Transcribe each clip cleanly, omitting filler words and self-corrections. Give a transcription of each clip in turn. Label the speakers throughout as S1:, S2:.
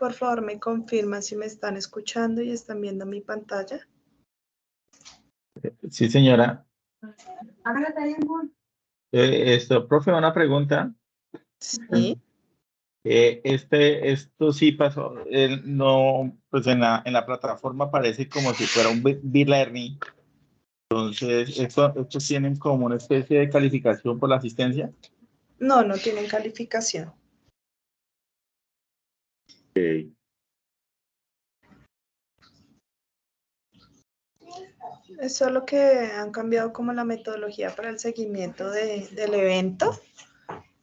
S1: por favor me confirman si me están escuchando y están viendo mi pantalla.
S2: Sí, señora. Profe, una pregunta.
S1: Sí.
S2: Esto sí pasó, no, pues en la plataforma parece como si fuera un B-Learning. Entonces, ¿estos tienen como una especie de calificación por la asistencia?
S1: No, no tienen calificación.
S2: Okay.
S1: Es solo que han cambiado como la metodología para el seguimiento del evento,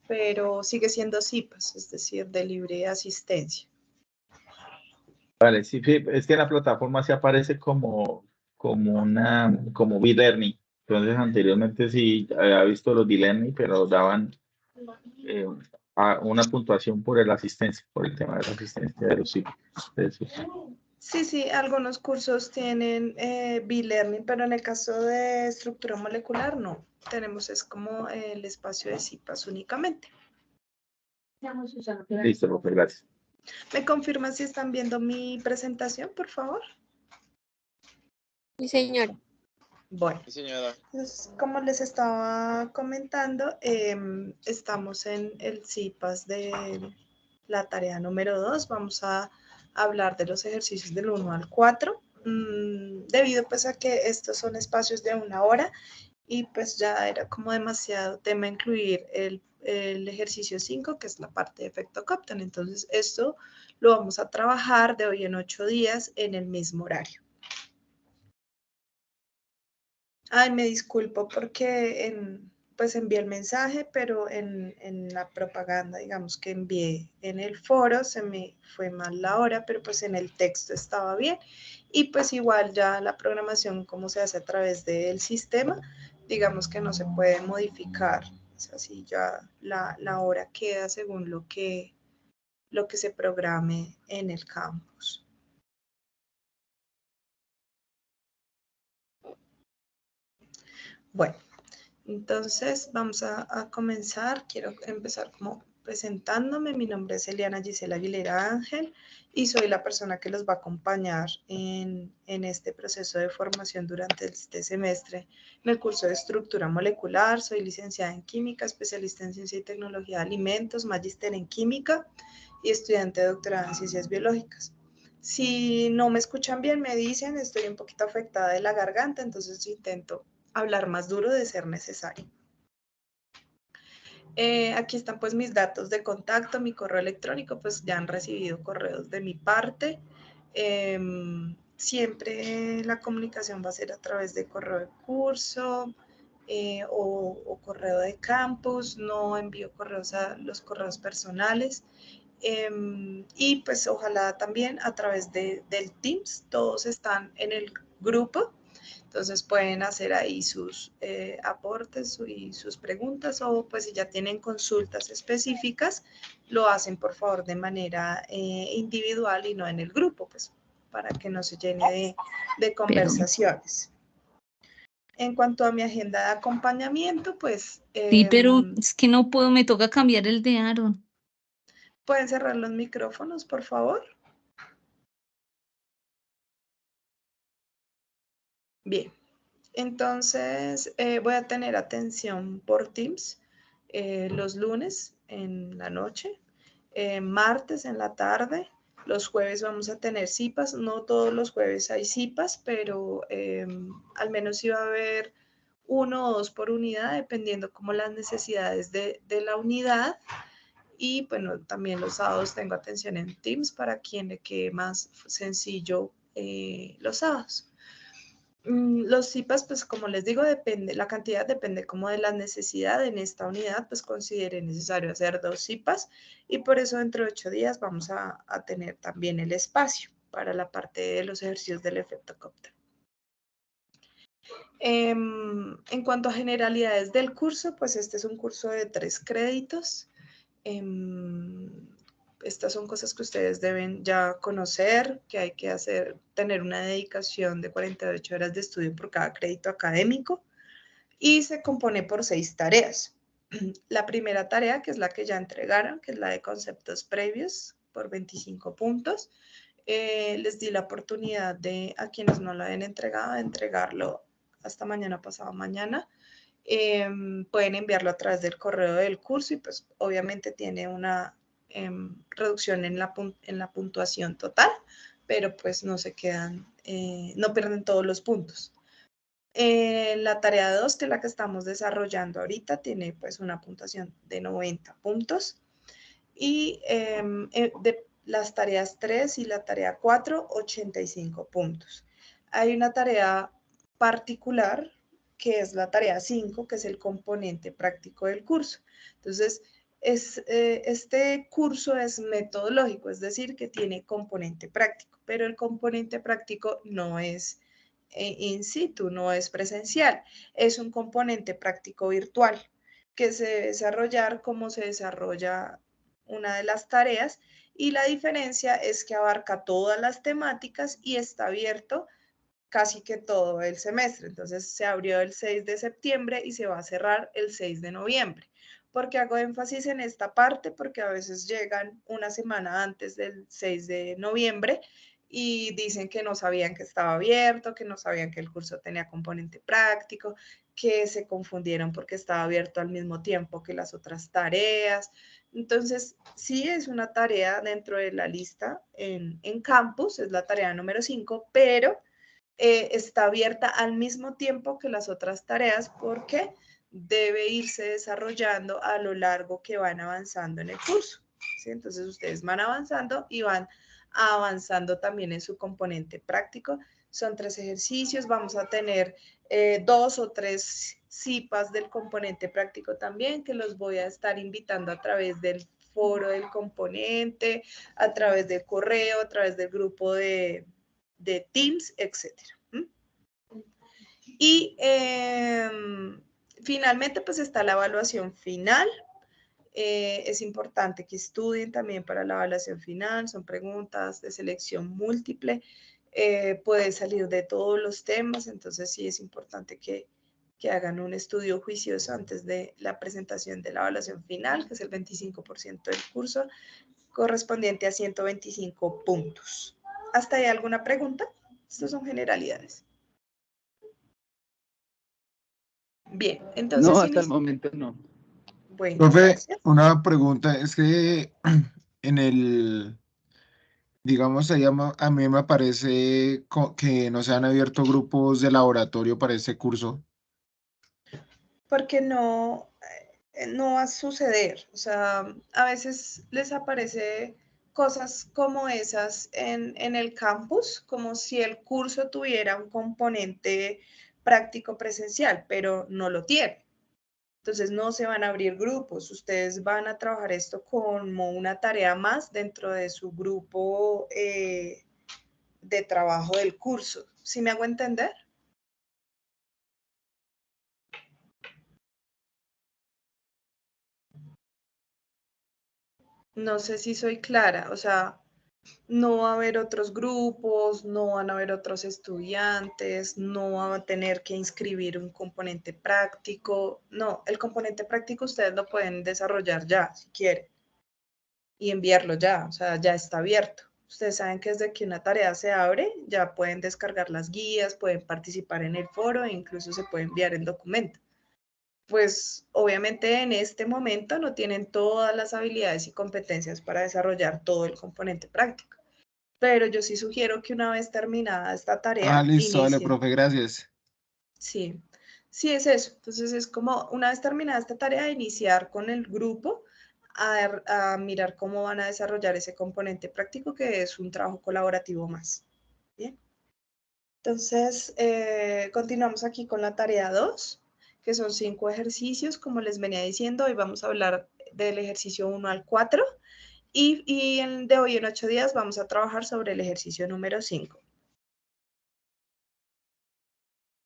S1: pero sigue siendo CIPAS, es decir, de libre asistencia.
S2: Vale, sí, sí, es que en la plataforma sí aparece como B-Learning. Entonces, anteriormente sí había visto los B-Learning, pero daban una puntuación por la asistencia, por el tema de la asistencia de los CIPAS.
S1: Sí, sí, algunos cursos tienen B-Learning, pero en el caso de estructura molecular no. Tenemos es como el espacio de CIPAS únicamente.
S2: Listo, profe, gracias.
S1: ¿Me confirman si están viendo mi presentación, por favor?
S3: Sí, señora.
S1: Bueno,
S4: Sí, señora.
S1: entonces, como les estaba comentando, estamos en el CIPAS de la tarea número 2. Vamos a hablar de los ejercicios del 1 al 4. Debido pues a que estos son espacios de 1 hora y pues ya era como demasiado tema incluir el ejercicio 5, que es la parte de efecto Compton. Entonces esto lo vamos a trabajar de hoy en 8 días en el mismo horario. Ay, me disculpo porque pues envié el mensaje, pero en la propaganda, digamos que envié en el foro, se me fue mal la hora, pero pues en el texto estaba bien. Y pues igual ya la programación, como se hace a través del sistema, digamos que no se puede modificar. Es así, ya la hora queda según lo que se programe en el campus. Bueno, entonces vamos a comenzar. Quiero empezar como presentándome. Mi nombre es Eliana Gisela Aguilera Ángel y soy la persona que los va a acompañar en este proceso de formación durante este semestre en el curso de estructura molecular. Soy licenciada en química, especialista en ciencia y tecnología de alimentos, magíster en química y estudiante de doctorado en ciencias biológicas. Si no me escuchan bien, me dicen, estoy un poquito afectada de la garganta, entonces intento hablar más duro de ser necesario. Aquí están pues mis datos de contacto, mi correo electrónico, pues ya han recibido correos de mi parte. Siempre la comunicación va a ser a través de correo de curso o correo de campus, no envío correos a los correos personales. Y pues ojalá también a través del Teams, todos están en el grupo. Entonces pueden hacer ahí sus aportes y sus preguntas o pues si ya tienen consultas específicas, lo hacen por favor de manera individual y no en el grupo, pues para que no se llene de conversaciones. En cuanto a mi agenda de acompañamiento, pues...
S5: Sí, pero es que no puedo, me toca cambiar el de Aaron.
S1: ¿Pueden cerrar los micrófonos, por favor? Bien. Entonces, voy a tener atención por Teams los lunes en la noche, martes en la tarde, los jueves vamos a tener CIPAS, no todos los jueves hay CIPAS, pero al menos sí va a haber 1 o 2 por unidad, dependiendo como las necesidades de la unidad. Y bueno, también los sábados tengo atención en Teams para quien le quede más sencillo los sábados. Los CIPAS, pues como les digo, depende, la cantidad depende como de la necesidad. En esta unidad, pues considere necesario hacer 2 CIPAS y por eso dentro de 8 días vamos a tener también el espacio para la parte de los ejercicios del efecto Compton. En cuanto a generalidades del curso, pues este es un curso de 3 créditos. Estas son cosas que ustedes deben ya conocer, que hay que tener una dedicación de 48 horas de estudio por cada crédito académico y se compone por 6 tareas. La primera tarea, que es la que ya entregaron, que es la de conceptos previos, por 25 puntos. Les di la oportunidad de, a quienes no lo hayan entregado, de entregarlo hasta mañana, pasado mañana. Pueden enviarlo a través del correo del curso y pues obviamente tiene una reducción en la puntuación total, pero pues no se quedan, no pierden todos los puntos. La tarea 2, que es la que estamos desarrollando ahorita, tiene pues una puntuación de 90 puntos. Y de las tareas 3 y la tarea 4, 85 puntos. Hay una tarea particular que es la tarea 5, que es el componente práctico del curso. Entonces, este curso es metodológico, es decir, que tiene componente práctico, pero el componente práctico no es in situ, no es presencial, es un componente práctico virtual que se debe desarrollar como se desarrolla una de las tareas, y la diferencia es que abarca todas las temáticas y está abierto casi que todo el semestre. Entonces se abrió el 6 de septiembre y se va a cerrar el 6 de noviembre. ¿Por qué hago énfasis en esta parte? Porque a veces llegan una semana antes del 6 de noviembre y dicen que no sabían que estaba abierto, que no sabían que el curso tenía componente práctico, que se confundieron porque estaba abierto al mismo tiempo que las otras tareas. Entonces, sí es una tarea dentro de la lista en campus, es la tarea número 5, pero está abierta al mismo tiempo que las otras tareas porque debe irse desarrollando a lo largo que van avanzando en el curso, ¿sí? Entonces ustedes van avanzando y van avanzando también en su componente práctico. Son 3 ejercicios, vamos a tener 2 o 3 cipas del componente práctico también, que los voy a estar invitando a través del foro del componente, a través del correo, a través del grupo de Teams, etc. Y finalmente, pues está la evaluación final. Es importante que estudien también para la evaluación final, son preguntas de selección múltiple, puede salir de todos los temas, entonces sí es importante que hagan un estudio juicioso antes de la presentación de la evaluación final, que es el 25% del curso, correspondiente a 125 puntos. ¿Hasta ahí alguna pregunta? Estas son generalidades. Bien, entonces...
S4: No, hasta el momento no.
S1: Bueno,
S6: Profe,
S1: gracias.
S6: una pregunta, es que en el, digamos, ahí a mí me parece que no se han abierto grupos de laboratorio para este curso.
S1: Porque no va a suceder. O sea, a veces les aparece cosas como esas en el campus, como si el curso tuviera un componente práctico presencial, pero no lo tiene. Entonces no se van a abrir grupos, ustedes van a trabajar esto como una tarea más dentro de su grupo de trabajo del curso. ¿Sí me hago entender? No sé si soy clara, o sea, no va a haber otros grupos, no van a haber otros estudiantes, no van a tener que inscribir un componente práctico. No, el componente práctico ustedes lo pueden desarrollar ya, si quieren, y enviarlo ya, o sea, ya está abierto. Ustedes saben que desde que una tarea se abre, ya pueden descargar las guías, pueden participar en el foro e incluso se puede enviar el documento. Pues obviamente en este momento no tienen todas las habilidades y competencias para desarrollar todo el componente práctico. Pero yo sí sugiero que una vez terminada esta
S6: Ah,
S1: tarea,
S6: listo, vale,
S1: inicien.
S6: profe, gracias.
S1: Sí, sí es eso. Entonces es como una vez terminada esta tarea, iniciar con el grupo a mirar cómo van a desarrollar ese componente práctico que es un trabajo colaborativo más. Bien. Entonces, continuamos aquí con la tarea 2, que son 5 ejercicios, como les venía diciendo. Hoy vamos a hablar del ejercicio 1 al 4 y de hoy en 8 días vamos a trabajar sobre el ejercicio número 5.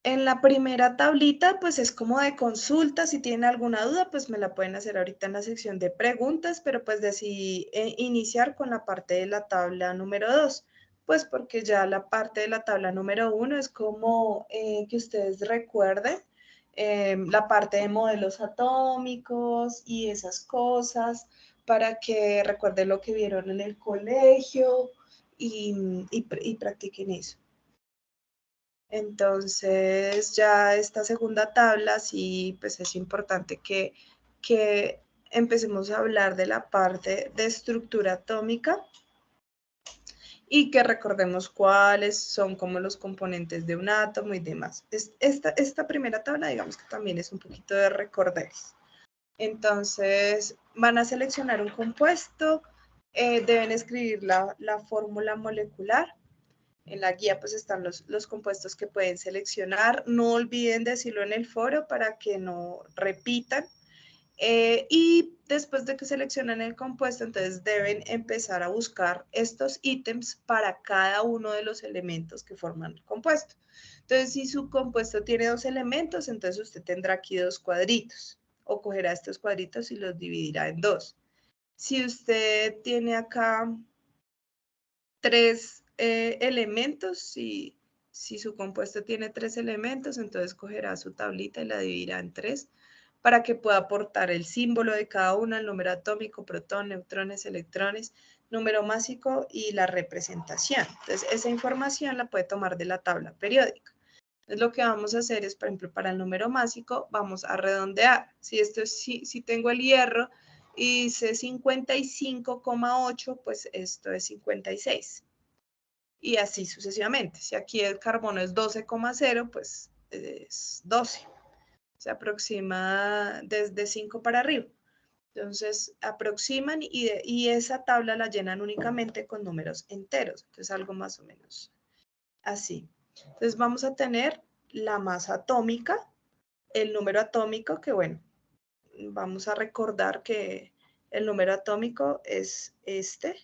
S1: En la primera tablita, pues es como de consulta. Si tienen alguna duda, pues me la pueden hacer ahorita en la sección de preguntas, pero pues decidí iniciar con la parte de la tabla número 2, pues porque ya la parte de la tabla número 1 es como que ustedes recuerden la parte de modelos atómicos y esas cosas, para que recuerden lo que vieron en el colegio y practiquen eso. Entonces ya esta segunda tabla sí, pues es importante que empecemos a hablar de la parte de estructura atómica y que recordemos cuáles son como los componentes de un átomo y demás. Esta primera tabla, digamos que también es un poquito de recorderis. Entonces, van a seleccionar un compuesto, deben escribir la fórmula molecular. En la guía pues están los compuestos que pueden seleccionar. No olviden decirlo en el foro para que no repitan. Y después de que seleccionen el compuesto, entonces deben empezar a buscar estos ítems para cada uno de los elementos que forman el compuesto. Entonces, si su compuesto tiene 2 elementos, entonces usted tendrá aquí 2 cuadritos, o cogerá estos cuadritos y los dividirá en 2. Si usted tiene acá 3 elementos, si su compuesto tiene 3 elementos, entonces cogerá su tablita y la dividirá en 3 para que pueda aportar el símbolo de cada uno, el número atómico, protón, neutrones, electrones, número másico y la representación. Entonces, esa información la puede tomar de la tabla periódica. Entonces, lo que vamos a hacer es, por ejemplo, para el número másico, vamos a redondear. Si tengo el hierro y dice 55,8, pues esto es 56. Y así sucesivamente. Si aquí el carbono es 12,0, pues es 12. Se aproxima desde 5 para arriba. Entonces, aproximan y esa tabla la llenan únicamente con números enteros. Entonces, algo más o menos así. Entonces, vamos a tener la masa atómica, el número atómico, que bueno, vamos a recordar que el número atómico es este.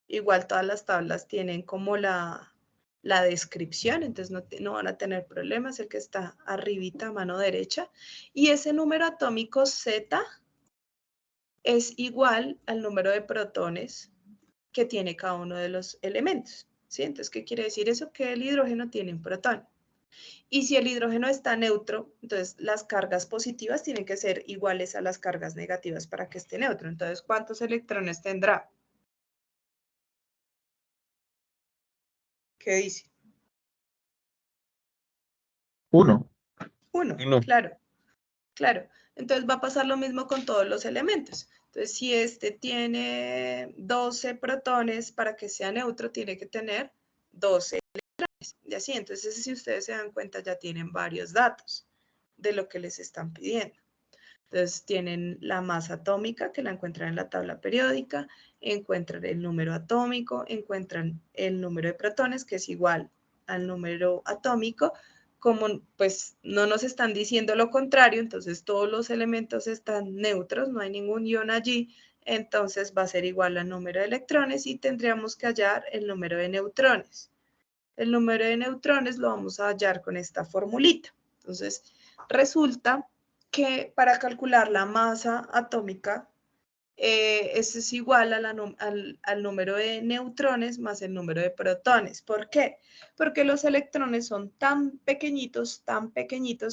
S1: Igual todas las tablas tienen como la descripción, entonces no van a tener problemas, el que está arribita a mano derecha. Y ese número atómico Z es igual al número de protones que tiene cada uno de los elementos, ¿sí? Entonces, ¿qué quiere decir eso? Que el hidrógeno tiene un protón. Y si el hidrógeno está neutro, entonces las cargas positivas tienen que ser iguales a las cargas negativas para que esté neutro. Entonces, ¿cuántos electrones tendrá? ¿Qué dice?
S2: 1.
S1: 1, claro. Claro, entonces va a pasar lo mismo con todos los elementos. Entonces, si este tiene 12 protones, para que sea neutro tiene que tener 12 electrones. Y así, entonces si ustedes se dan cuenta ya tienen varios datos de lo que les están pidiendo. Entonces tienen la masa atómica que la encuentran en la tabla periódica, encuentran el número atómico, encuentran el número de protones que es igual al número atómico. Como pues no nos están diciendo lo contrario, entonces todos los elementos están neutros, no hay ningún ion allí, entonces va a ser igual al número de electrones y tendríamos que hallar el número de neutrones. El número de neutrones lo vamos a hallar con esta formulita. Entonces resulta que para calcular la masa atómica, eso es igual al número de neutrones más el número de protones. ¿Por qué? Porque los electrones son tan pequeñitos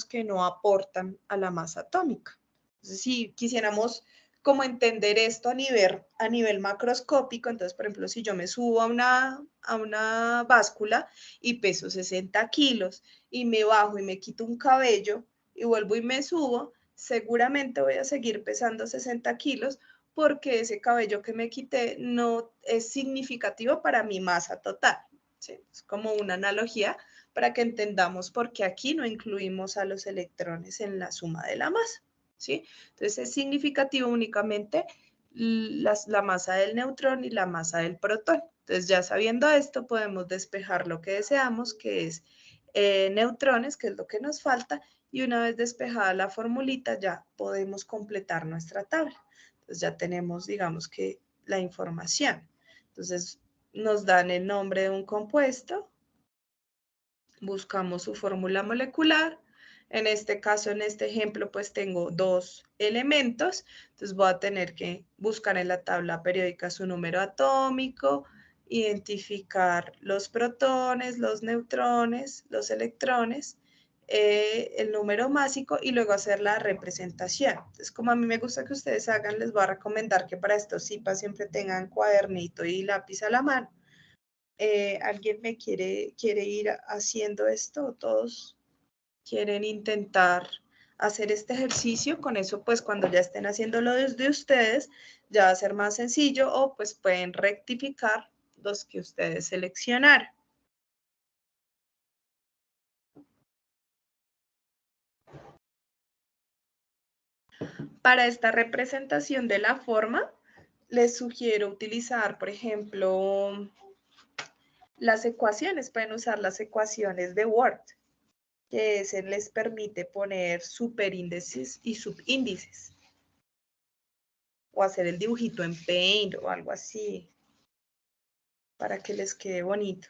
S1: que no aportan a la masa atómica. Entonces, si quisiéramos como entender esto a nivel macroscópico, entonces, por ejemplo, si yo me subo a una báscula y peso 60 kilos y me bajo y me quito un cabello y vuelvo y me subo, seguramente voy a seguir pesando 60 kilos porque ese cabello que me quité no es significativo para mi masa total. ¿Sí? Es como una analogía para que entendamos por qué aquí no incluimos a los electrones en la suma de la masa. ¿Sí? Entonces es significativo únicamente la masa del neutrón y la masa del protón. Entonces ya sabiendo esto podemos despejar lo que deseamos, que es neutrones, que es lo que nos falta, y una vez despejada la formulita ya podemos completar nuestra tabla. Entonces ya tenemos, digamos que, la información. Entonces nos dan el nombre de un compuesto, buscamos su fórmula molecular. En este caso, en este ejemplo, pues tengo 2 elementos. Entonces voy a tener que buscar en la tabla periódica su número atómico, identificar los protones, los neutrones, los electrones, el número másico y luego hacer la representación. Entonces, como a mí me gusta que ustedes hagan, les voy a recomendar que para estos CIPA siempre tengan cuadernito y lápiz a la mano. ¿Alguien me quiere ir haciendo esto? ¿Todos quieren intentar hacer este ejercicio? Con eso, pues, cuando ya estén haciéndolo desde ustedes, ya va a ser más sencillo, o pues pueden rectificar los que ustedes seleccionaron. Para esta representación de la forma, les sugiero utilizar, por ejemplo, las ecuaciones. Pueden usar las ecuaciones de Word, que se les permite poner superíndices y subíndices. O hacer el dibujito en Paint o algo así, para que les quede bonito.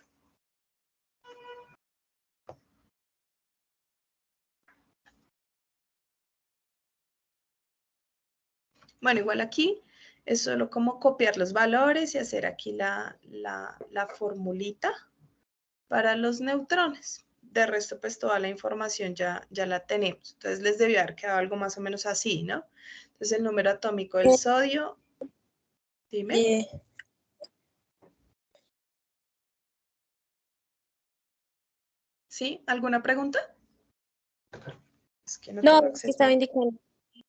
S1: Bueno, igual aquí es solo como copiar los valores y hacer aquí la formulita para los neutrones. De resto, pues toda la información ya la tenemos. Entonces les debió haber quedado algo más o menos así, ¿no? Entonces el número atómico del sodio, dime. ¿Sí? ¿Alguna pregunta? Es que no tengo
S3: No, es que estaba
S1: acceso.
S3: indicando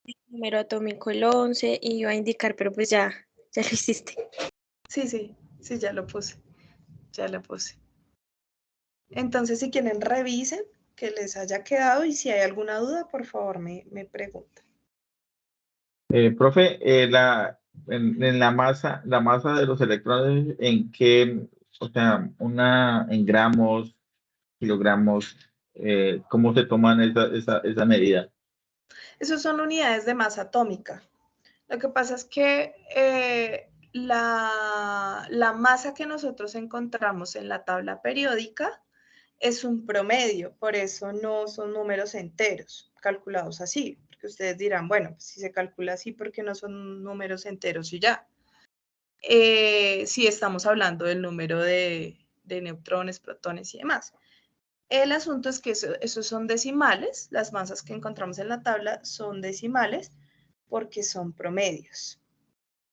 S3: el número atómico el 11 y iba a indicar, pero pues ya lo hiciste.
S1: Sí, ya lo puse. Ya lo puse. Entonces, si quieren, revisen que les haya quedado y si hay alguna duda, por favor, me preguntan.
S2: Profe, en la masa de los electrones, ¿en qué, o sea, en gramos, kilogramos, cómo se toman esa medida?
S1: Esas son unidades de masa atómica. Lo que pasa es que la masa que nosotros encontramos en la tabla periódica es un promedio, por eso no son números enteros calculados así, porque ustedes dirán, bueno, pues si se calcula así, ¿por qué no son números enteros y ya? Si estamos hablando del número de neutrones, protones y demás. El asunto es que esos son decimales, las masas que encontramos en la tabla son decimales porque son promedios.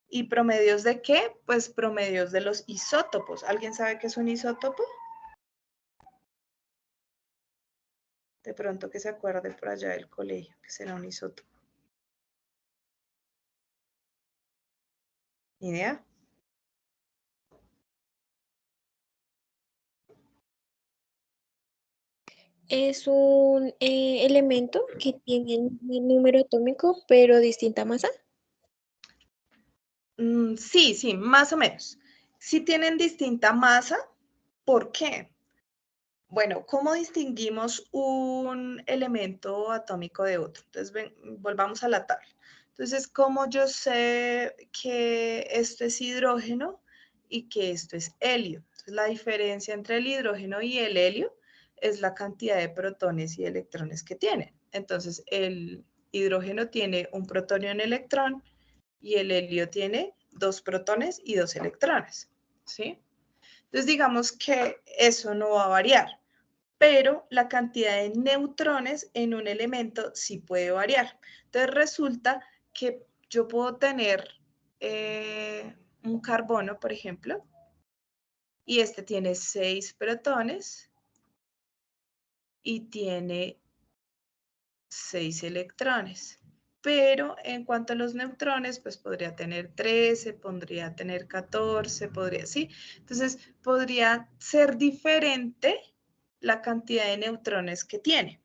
S1: ¿Y promedios de qué? Pues promedios de los isótopos. ¿Alguien sabe qué es un isótopo? De pronto que se acuerde por allá del colegio, que será un isótopo. ¿Ni idea?
S3: Es un elemento que tiene el número atómico, pero distinta masa.
S1: Sí, más o menos. Sí tienen distinta masa. ¿Por qué? Bueno, ¿cómo distinguimos un elemento atómico de otro? Entonces, volvamos a la tabla. Entonces, ¿cómo yo sé que esto es hidrógeno y que esto es helio? Entonces, la diferencia entre el hidrógeno y el helio es la cantidad de protones y electrones que tienen. Entonces, el hidrógeno tiene un protón y un electrón y el helio tiene 2 protones y 2 electrones, ¿sí? Entonces, digamos que eso no va a variar, pero la cantidad de neutrones en un elemento sí puede variar. Entonces, resulta que yo puedo tener un carbono, por ejemplo, y este tiene 6 protones y tiene 6 electrones. Pero en cuanto a los neutrones, pues podría tener 13, podría tener 14, ¿sí? Entonces, podría ser diferente la cantidad de neutrones que tiene.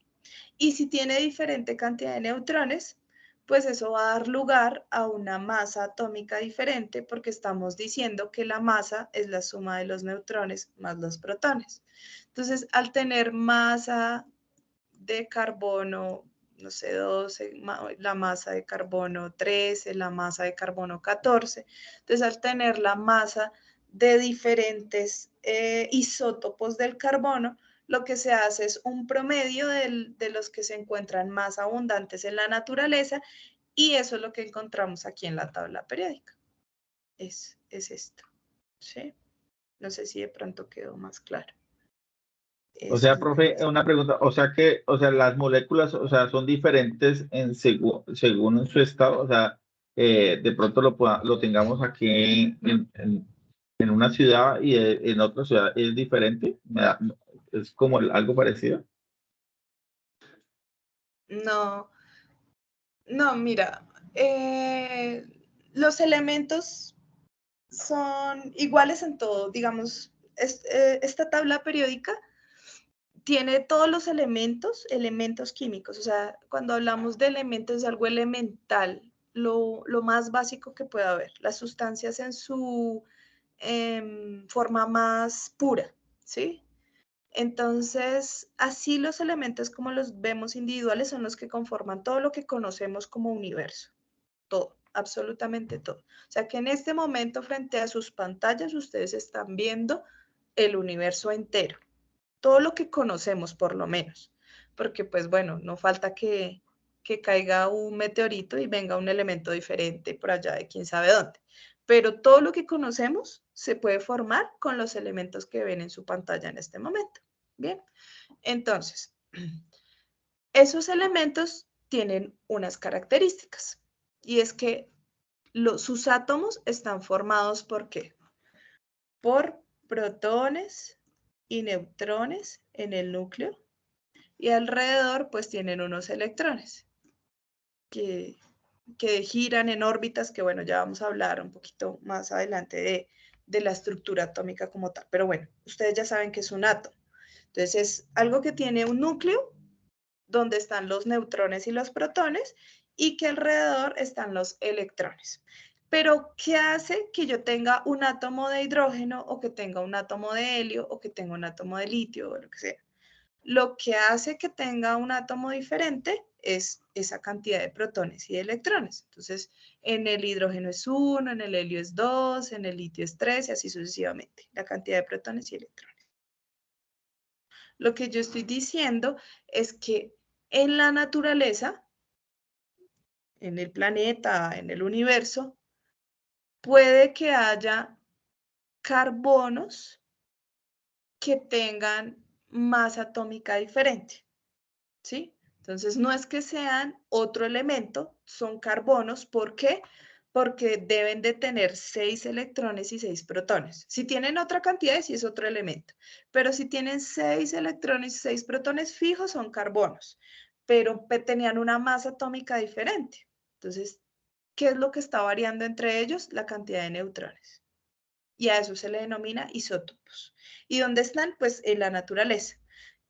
S1: Y si tiene diferente cantidad de neutrones, pues eso va a dar lugar a una masa atómica diferente porque estamos diciendo que la masa es la suma de los neutrones más los protones. Entonces, al tener masa de carbono, no sé, 12, la masa de carbono 13, la masa de carbono 14. Entonces, al tener la masa de diferentes isótopos del carbono, lo que se hace es un promedio de los que se encuentran más abundantes en la naturaleza y eso es lo que encontramos aquí en la tabla periódica. Es esto, ¿sí? No sé si de pronto quedó más claro.
S2: O
S1: Eso
S2: sea,
S1: es lo que
S2: profe,
S1: pasa.
S2: una pregunta, o sea que, o sea, las moléculas, o sea, son diferentes en según en su estado, o sea, de pronto lo tengamos aquí en una ciudad y en otra ciudad es diferente, es como algo parecido.
S1: No, no, mira, los elementos son iguales en todo, digamos, esta tabla periódica tiene todos los elementos químicos, o sea, cuando hablamos de elementos es algo elemental, lo más básico que pueda haber, las sustancias en su forma más pura, ¿sí? Entonces, así los elementos como los vemos individuales son los que conforman todo lo que conocemos como universo, todo, absolutamente todo. O sea que en este momento frente a sus pantallas ustedes están viendo el universo entero, todo lo que conocemos por lo menos, porque pues bueno, no falta que caiga un meteorito y venga un elemento diferente por allá de quién sabe dónde. Pero todo lo que conocemos se puede formar con los elementos que ven en su pantalla en este momento. Bien, entonces, esos elementos tienen unas características y es que sus átomos están formados ¿por qué? Por protones y neutrones en el núcleo y alrededor pues tienen unos electrones que, que giran en órbitas que bueno, ya vamos a hablar un poquito más adelante de la estructura atómica como tal. Pero bueno, ustedes ya saben que es un átomo. Entonces es algo que tiene un núcleo donde están los neutrones y los protones y que alrededor están los electrones. Pero, ¿qué hace que yo tenga un átomo de hidrógeno o que tenga un átomo de helio o que tenga un átomo de litio o lo que sea? Lo que hace que tenga un átomo diferente es esa cantidad de protones y de electrones. Entonces, en el hidrógeno es 1, en el helio es 2, en el litio es 3 y así sucesivamente, la cantidad de protones y electrones. Lo que yo estoy diciendo es que en la naturaleza, en el planeta, en el universo, puede que haya carbonos que tengan masa atómica diferente, ¿sí? Entonces, no es que sean otro elemento, son carbonos. ¿Por qué? Porque deben de tener 6 electrones y 6 protones. Si tienen otra cantidad, sí es otro elemento. Pero si tienen 6 electrones y 6 protones fijos, son carbonos. Pero tenían una masa atómica diferente. Entonces, ¿qué es lo que está variando entre ellos? La cantidad de neutrones. Y a eso se le denomina isótopos. ¿Y dónde están? Pues en la naturaleza,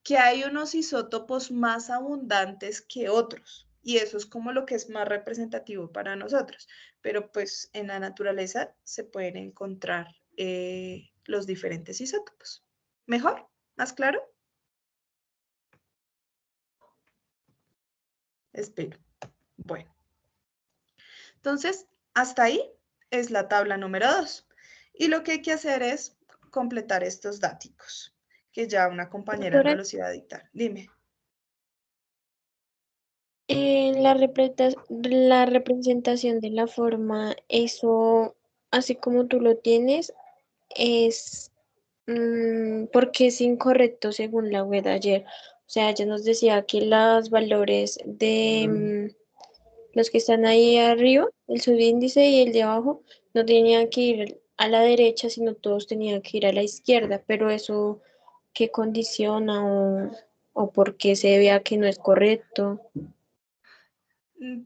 S1: que hay unos isótopos más abundantes que otros. Y eso es como lo que es más representativo para nosotros. Pero pues en la naturaleza se pueden encontrar los diferentes isótopos. ¿Mejor? ¿Más claro? Espero. Bueno, entonces hasta ahí es la tabla número 2. Y lo que hay que hacer es completar estos datos que ya una compañera nos
S3: Doctora,
S1: los iba a dictar. Dime.
S3: la representación de la forma, eso, así como tú lo tienes, es porque es incorrecto según la web de ayer. O sea, ella nos decía que los valores de los que están ahí arriba, el subíndice y el de abajo, no tenían que ir a la derecha, sino todos tenían que ir a la izquierda. Pero eso, ¿qué condiciona o por qué se vea que no es correcto?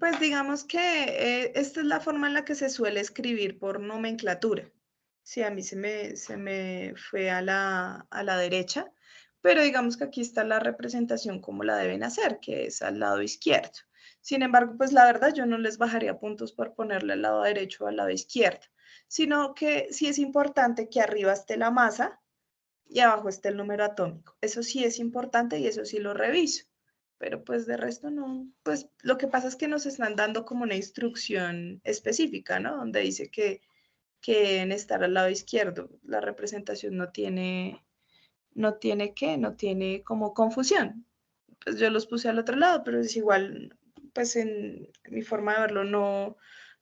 S1: Pues digamos que esta es la forma en la que se suele escribir por nomenclatura. Sí, a mí se me fue a la derecha, pero digamos que aquí está la representación como la deben hacer, que es al lado izquierdo. Sin embargo, pues la verdad yo no les bajaría puntos por ponerle al lado derecho o al lado izquierdo, sino que sí es importante que arriba esté la masa y abajo esté el número atómico. Eso sí es importante y eso sí lo reviso. Pero pues de resto no, pues lo que pasa es que nos están dando como una instrucción específica, ¿no? Donde dice que deben estar al lado izquierdo. La representación no tiene como confusión. Pues yo los puse al otro lado, pero es igual, pues en mi forma de verlo no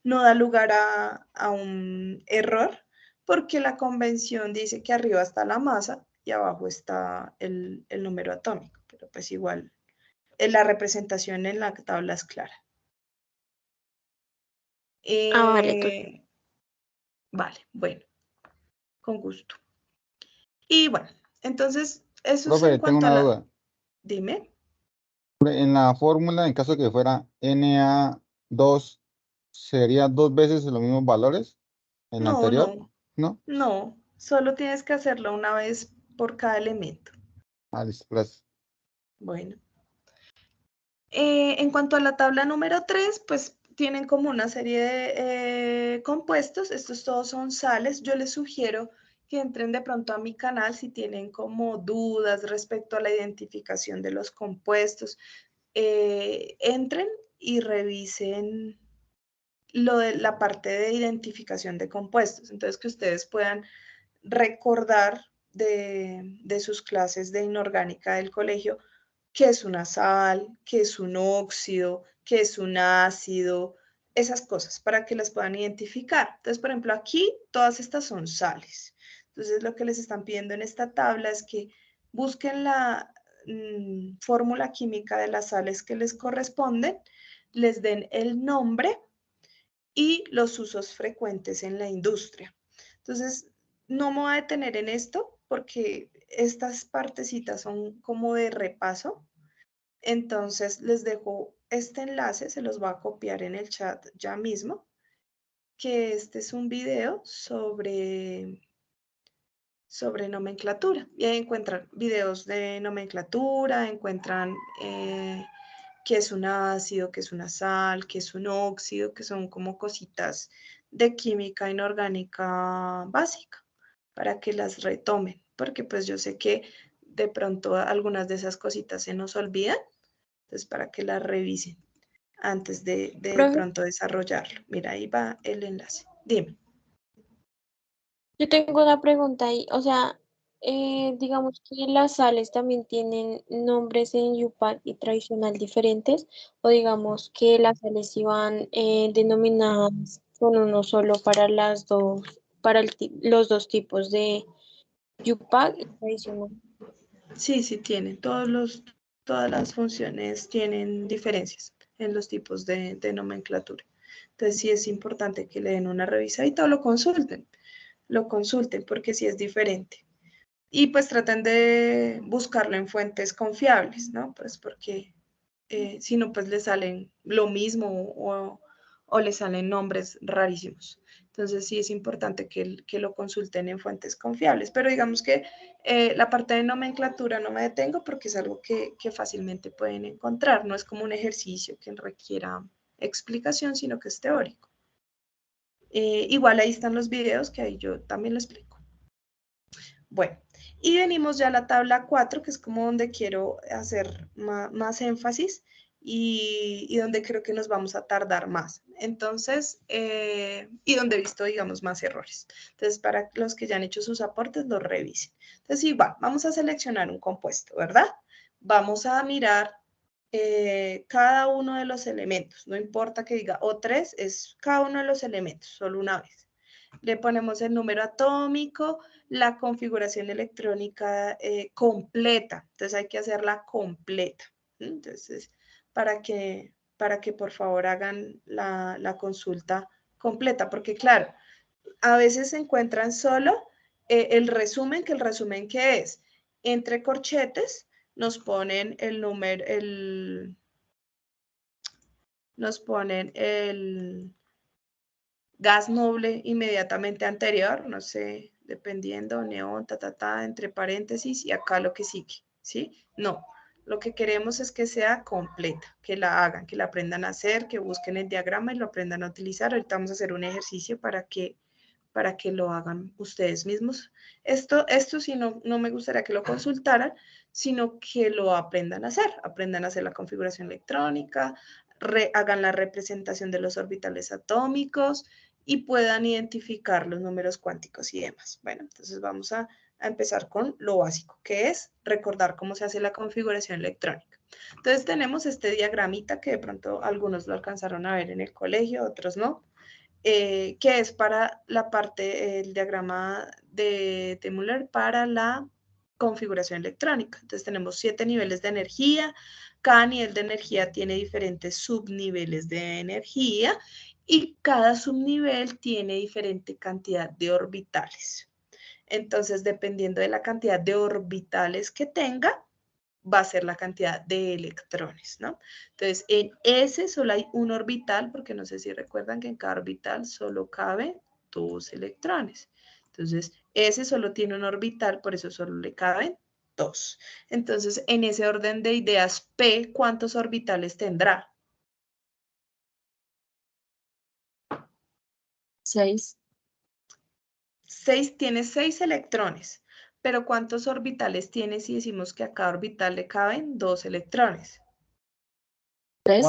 S1: da lugar a un error, porque la convención dice que arriba está la masa y abajo está el número atómico, pero pues igual la representación en la tabla es clara.
S3: Vale,
S1: Vale, bueno, con gusto. Y bueno, entonces, eso es en
S4: Profe, tengo
S1: cuanto a
S4: una
S1: la...
S4: duda.
S1: Dime.
S4: En la fórmula, en caso que fuera Na2, ¿sería 2 veces los mismos valores en la
S1: No,
S4: anterior?
S1: no,
S4: ¿No?
S1: no. Solo tienes que hacerlo una vez por cada elemento.
S4: Ah, listo, gracias.
S1: Bueno. En cuanto a la tabla número 3, pues tienen como una serie de compuestos. Estos todos son sales. Yo les sugiero que entren de pronto a mi canal si tienen como dudas respecto a la identificación de los compuestos. Entren y revisen lo de la parte de identificación de compuestos. Entonces, que ustedes puedan recordar de sus clases de inorgánica del colegio qué es una sal, qué es un óxido, qué es un ácido, esas cosas para que las puedan identificar. Entonces, por ejemplo, aquí todas estas son sales. Entonces, lo que les están pidiendo en esta tabla es que busquen la fórmula química de las sales que les corresponden, les den el nombre y los usos frecuentes en la industria. Entonces, no me voy a detener en esto porque estas partecitas son como de repaso. Entonces, les dejo este enlace, se los voy a copiar en el chat ya mismo, que este es un video sobre nomenclatura. Y ahí encuentran videos de nomenclatura, encuentran qué es un ácido, qué es una sal, qué es un óxido, que son como cositas de química inorgánica básica, para que las retomen, porque pues yo sé que de pronto algunas de esas cositas se nos olvidan, entonces para que las revisen antes de
S3: profe,
S1: pronto desarrollarlo. Mira, ahí va el enlace. Dime.
S3: yo tengo una pregunta ahí. O sea, digamos que las sales también tienen nombres en Yupac y tradicional diferentes, o digamos que las sales iban denominadas con uno solo para las dos, para los dos tipos de Yupac y tradicional.
S1: Sí, sí tienen. Todas las funciones tienen diferencias en los tipos de nomenclatura. Entonces sí es importante que le den una revisadita o lo consulten porque sí es diferente. Y pues traten de buscarlo en fuentes confiables, ¿no? Pues porque si no, pues le salen lo mismo o le salen nombres rarísimos. Entonces sí es importante que lo consulten en fuentes confiables, pero digamos que la parte de nomenclatura no me detengo porque es algo que fácilmente pueden encontrar, no es como un ejercicio que requiera explicación, sino que es teórico. Igual ahí están los videos que ahí yo también lo explico. Bueno, y venimos ya a la tabla 4, que es como donde quiero hacer más énfasis y donde creo que nos vamos a tardar más. Entonces, y donde he visto, digamos, más errores. Entonces, para los que ya han hecho sus aportes, los revisen. Entonces, igual, vamos a seleccionar un compuesto, ¿verdad? Vamos a mirar cada uno de los elementos. No importa que diga O3, es cada uno de los elementos, solo una vez. Le ponemos el número atómico, la configuración electrónica completa. Entonces hay que hacerla completa. Entonces, para que por favor hagan la consulta completa, porque claro, a veces se encuentran solo el resumen, que el resumen ¿qué es? Entre corchetes nos ponen el número, nos ponen el gas noble inmediatamente anterior, no sé, dependiendo, neón, entre paréntesis y acá lo que sigue, ¿sí? No, lo que queremos es que sea completa, que la hagan, que la aprendan a hacer, que busquen el diagrama y lo aprendan a utilizar. Ahorita vamos a hacer un ejercicio para que lo hagan ustedes mismos. Esto sí no me gustaría que lo consultaran, sino que lo aprendan a hacer la configuración electrónica, hagan la representación de los orbitales atómicos y puedan identificar los números cuánticos y demás. Bueno, entonces vamos a empezar con lo básico, que es recordar cómo se hace la configuración electrónica. Entonces tenemos este diagramita que de pronto algunos lo alcanzaron a ver en el colegio, otros no, que es para la parte, el diagrama de Müller para la configuración electrónica. Entonces tenemos 7 niveles de energía, cada nivel de energía tiene diferentes subniveles de energía y cada subnivel tiene diferente cantidad de orbitales. Entonces, dependiendo de la cantidad de orbitales que tenga, va a ser la cantidad de electrones, ¿no? Entonces, en S solo hay un orbital, porque no sé si recuerdan que en cada orbital solo caben 2 electrones. Entonces, S solo tiene un orbital, por eso solo le caben 2. Entonces, en ese orden de ideas, P, ¿cuántos orbitales tendrá?
S5: 6.
S1: 6 tiene 6 electrones. Pero ¿cuántos orbitales tiene si decimos que a cada orbital le caben 2 electrones?
S5: 3.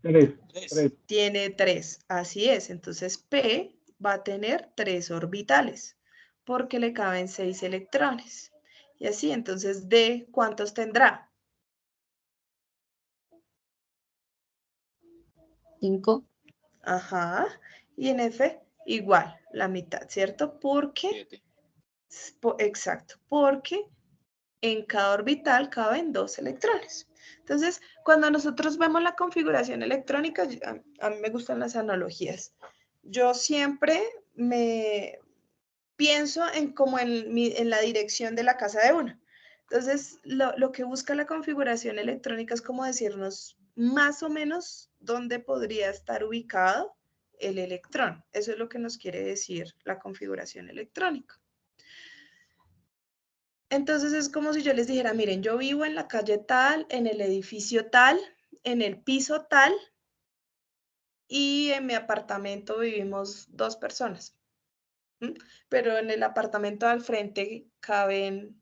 S7: Tres.
S1: Tiene 3, así es. Entonces P va a tener 3 orbitales porque le caben 6 electrones. Y así, entonces D, ¿cuántos tendrá?
S5: 5.
S1: Ajá. Y en F, igual, la mitad, ¿cierto? Porque, exacto, porque en cada orbital caben 2 electrones. Entonces, cuando nosotros vemos la configuración electrónica, a mí me gustan las analogías. Yo siempre me pienso en como en la dirección de la casa de uno. Entonces, lo que busca la configuración electrónica es como decirnos más o menos dónde podría estar ubicado el electrón. Eso es lo que nos quiere decir la configuración electrónica. Entonces es como si yo les dijera, miren, yo vivo en la calle tal, en el edificio tal, en el piso tal, y en mi apartamento vivimos 2 personas. Pero en el apartamento al frente caben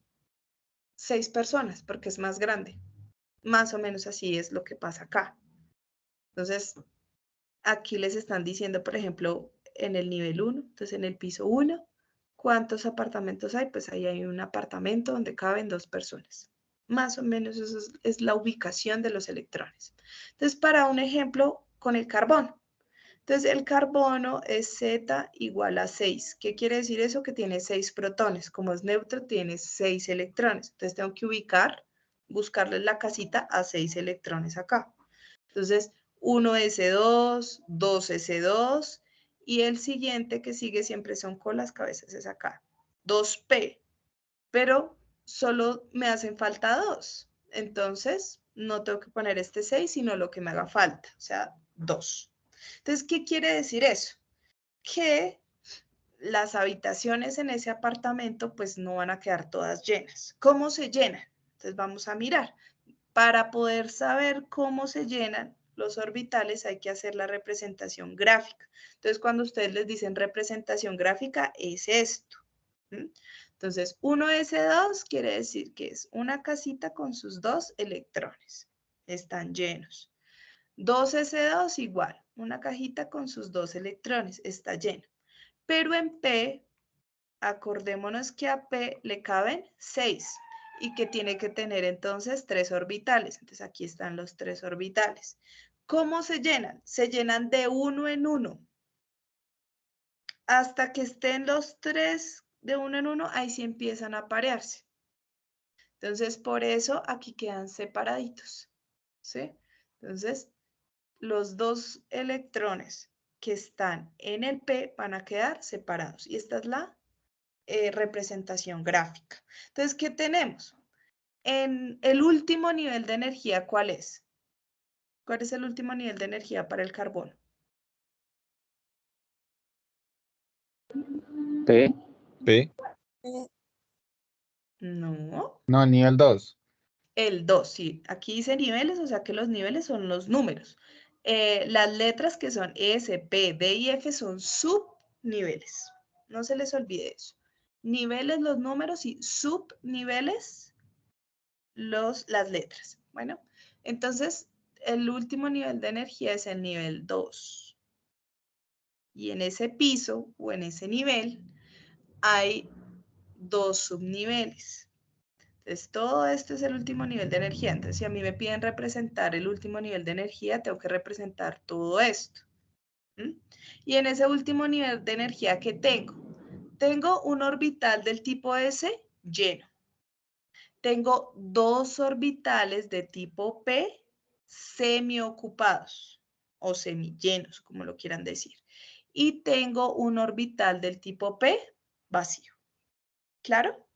S1: 6 personas porque es más grande. Más o menos así es lo que pasa acá. Entonces, aquí les están diciendo, por ejemplo, en el nivel 1, entonces en el piso 1, ¿cuántos apartamentos hay? Pues ahí hay un apartamento donde caben 2 personas. Más o menos eso es la ubicación de los electrones. Entonces, para un ejemplo, con el carbono. Entonces, el carbono es Z igual a 6. ¿Qué quiere decir eso? Que tiene 6 protones. Como es neutro, tiene 6 electrones. Entonces, tengo que buscarle la casita a 6 electrones acá. Entonces, 1s2, 2s2, y el siguiente que sigue siempre son con las cabezas, es acá. 2p, pero solo me hacen falta 2. Entonces, no tengo que poner este 6, sino lo que me haga falta, o sea, 2. Entonces, ¿qué quiere decir eso? Que las habitaciones en ese apartamento pues no van a quedar todas llenas. ¿Cómo se llenan? Entonces vamos a mirar. Para poder saber cómo se llenan los orbitales hay que hacer la representación gráfica. Entonces cuando ustedes les dicen representación gráfica es esto. Entonces 1s2 quiere decir que es una casita con sus 2 electrones. Están llenos. 2s2 igual, una cajita con sus 2 electrones, está llena. Pero en P, acordémonos que a P le caben 6 y que tiene que tener entonces 3 orbitales. Entonces aquí están los 3 orbitales. ¿Cómo se llenan? Se llenan de uno en uno. Hasta que estén los 3 de uno en uno, ahí sí empiezan a parearse. Entonces, por eso aquí quedan separaditos. ¿Sí? Entonces, los 2 electrones que están en el P van a quedar separados. Y esta es la representación gráfica. Entonces, ¿qué tenemos? En el último nivel de energía, ¿cuál es? ¿Cuál es el último nivel de energía para el carbono?
S4: P.
S1: No.
S4: No, nivel 2.
S1: El 2, sí. Aquí dice niveles, o sea que los niveles son los números. Las letras que son S, P, D y F son subniveles. No se les olvide eso. Niveles los números y subniveles las letras. Bueno, entonces el último nivel de energía es el nivel 2. Y en ese piso o en ese nivel hay 2 subniveles. Entonces, todo esto es el último nivel de energía. Entonces, si a mí me piden representar el último nivel de energía, tengo que representar todo esto. Y en ese último nivel de energía que tengo un orbital del tipo S lleno. Tengo 2 orbitales de tipo P semiocupados o semillenos, como lo quieran decir. Y tengo un orbital del tipo P vacío. ¿Claro?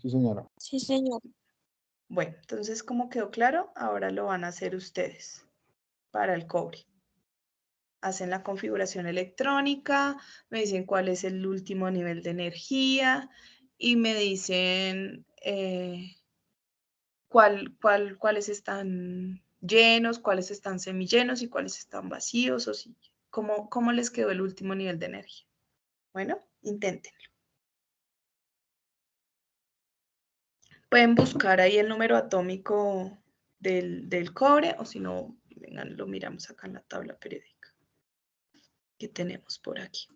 S4: Sí, señora.
S3: Sí, señor.
S1: Bueno, entonces, ¿cómo quedó claro? Ahora lo van a hacer ustedes para el cobre. Hacen la configuración electrónica, me dicen cuál es el último nivel de energía y me dicen cuáles están llenos, cuáles están semillenos y cuáles están vacíos, o si, cómo les quedó el último nivel de energía. Bueno, inténtenlo. Pueden buscar ahí el número atómico del cobre, o si no, vengan, lo miramos acá en la tabla periódica que tenemos por aquí.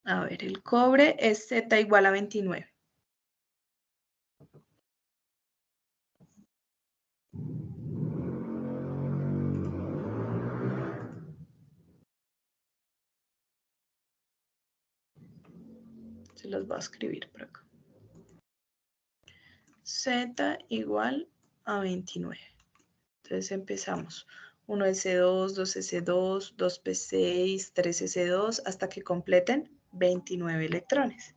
S1: A ver, el cobre es Z igual a 29. Se los voy a escribir por acá. Z igual a 29. Entonces empezamos. 1s2, 2s2, 2p6, 3s2, hasta que completen 29 electrones.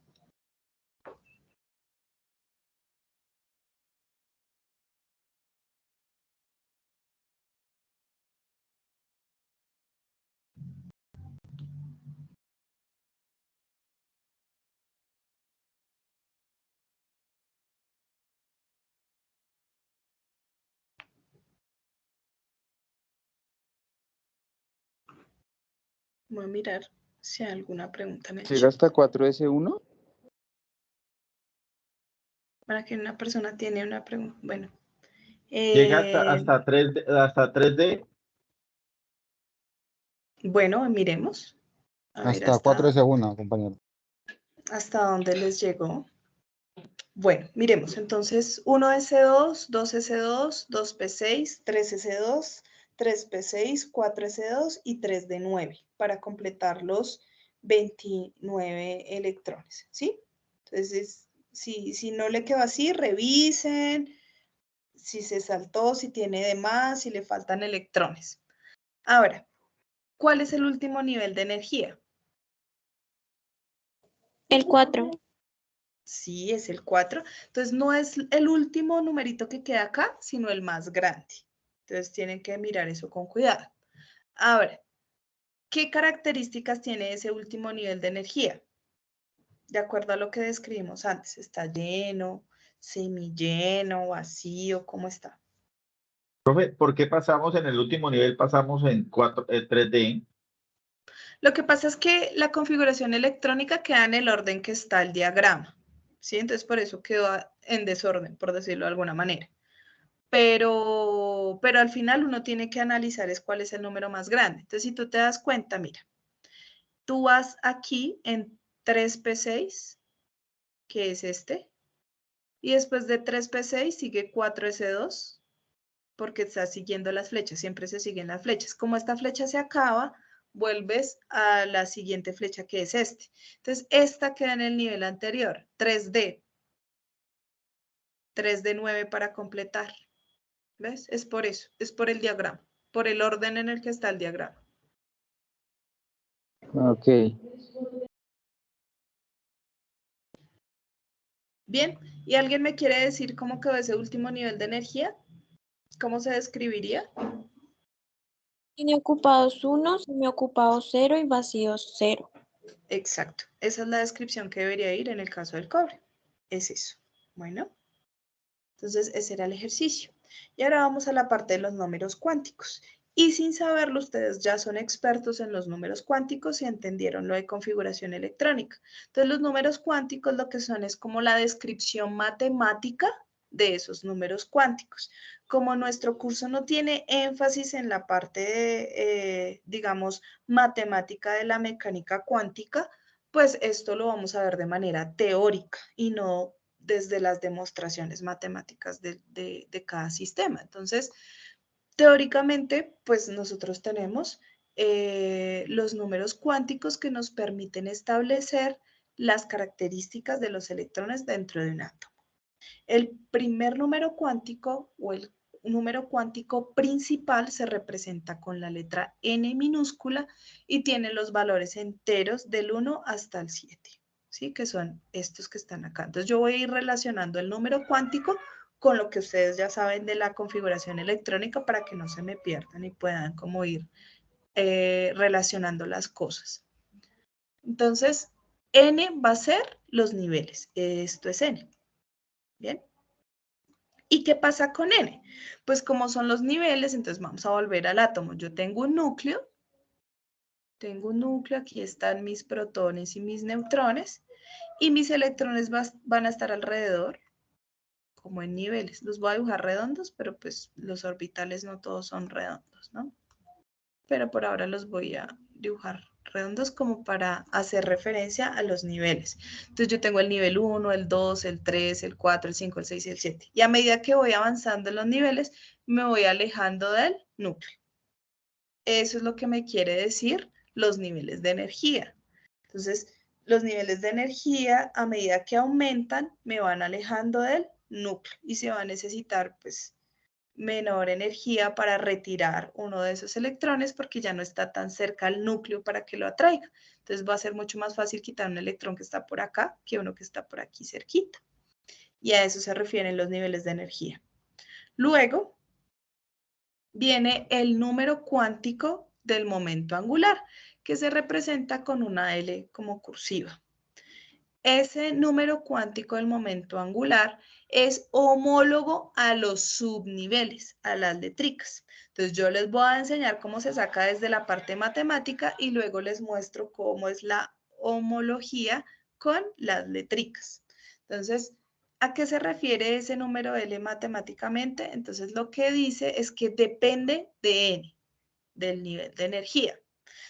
S1: Voy a mirar si hay alguna pregunta en el
S7: ¿Llega
S1: chat.
S7: hasta 4S1?
S1: Para que una persona tiene una pregunta. Bueno.
S2: Llega hasta 3D.
S1: Bueno, miremos. A ver
S4: Hasta 4S1, compañero.
S1: hasta dónde les llegó. Bueno, miremos. Entonces, 1s2, 2s2, 2p6, 3s2, 3p6, 4s2 y 3d9 para completar los 29 electrones, ¿sí? Entonces, si no le quedó así, revisen si se saltó, si tiene de más, si le faltan electrones. Ahora, ¿cuál es el último nivel de energía?
S3: El 4.
S1: Sí, es el 4. Entonces, no es el último numerito que queda acá, sino el más grande. Entonces, tienen que mirar eso con cuidado. Ahora, ¿qué características tiene ese último nivel de energía? De acuerdo a lo que describimos antes, ¿está lleno, semilleno, vacío? ¿Cómo está?
S2: Profe, ¿por qué pasamos en el último nivel, pasamos en 3D?
S1: Lo que pasa es que la configuración electrónica queda en el orden que está el diagrama, ¿sí? Entonces, por eso quedó en desorden, por decirlo de alguna manera. Pero al final uno tiene que analizar es cuál es el número más grande. Entonces, si tú te das cuenta, mira, tú vas aquí en 3p6, que es este, y después de 3p6 sigue 4s2, porque está siguiendo las flechas, siempre se siguen las flechas. Como esta flecha se acaba, vuelves a la siguiente flecha, que es este. Entonces, esta queda en el nivel anterior, 3D. 3D9 para completar. ¿Ves? Es por eso, es por el diagrama, por el orden en el que está el diagrama.
S7: Ok.
S1: Bien, ¿y alguien me quiere decir cómo quedó ese último nivel de energía? ¿Cómo se describiría?
S3: Tiene ocupados 1, semiocupados 0 y vacíos 0.
S1: Exacto, esa es la descripción que debería ir en el caso del cobre. Es eso. Bueno, entonces ese era el ejercicio. Y ahora vamos a la parte de los números cuánticos. Y sin saberlo, ustedes ya son expertos en los números cuánticos y entendieron lo de configuración electrónica. Entonces, los números cuánticos lo que son es como la descripción matemática de esos números cuánticos. Como nuestro curso no tiene énfasis en la parte de, digamos, matemática de la mecánica cuántica, pues esto lo vamos a ver de manera teórica y no desde las demostraciones matemáticas de cada sistema. Entonces, teóricamente, pues nosotros tenemos los números cuánticos que nos permiten establecer las características de los electrones dentro de un átomo. El primer número cuántico o el número cuántico principal se representa con la letra n minúscula y tiene los valores enteros del 1 hasta el 7, ¿sí? Que son estos que están acá. Entonces yo voy a ir relacionando el número cuántico con lo que ustedes ya saben de la configuración electrónica para que no se me pierdan y puedan como ir relacionando las cosas. Entonces, n va a ser los niveles. Esto es n. ¿Bien? ¿Y qué pasa con n? Pues como son los niveles, entonces vamos a volver al átomo. Yo tengo un núcleo, aquí están mis protones y mis neutrones, y mis electrones van a estar alrededor, como en niveles. Los voy a dibujar redondos, pero pues los orbitales no todos son redondos, ¿no? Pero por ahora los voy a dibujar redondos como para hacer referencia a los niveles. Entonces yo tengo el nivel 1, el 2, el 3, el 4, el 5, el 6 y el 7. Y a medida que voy avanzando en los niveles, me voy alejando del núcleo. Eso es lo que me quiere decir los niveles de energía. Entonces, los niveles de energía, a medida que aumentan, me van alejando del núcleo y se va a necesitar, pues, menor energía para retirar uno de esos electrones porque ya no está tan cerca al núcleo para que lo atraiga. Entonces va a ser mucho más fácil quitar un electrón que está por acá que uno que está por aquí cerquita. Y a eso se refieren los niveles de energía. Luego viene el número cuántico del momento angular, que se representa con una L como cursiva. Ese número cuántico del momento angular es homólogo a los subniveles, a las letricas. Entonces yo les voy a enseñar cómo se saca desde la parte matemática y luego les muestro cómo es la homología con las letricas. Entonces, ¿a qué se refiere ese número L matemáticamente? Entonces lo que dice es que depende de N, del nivel de energía.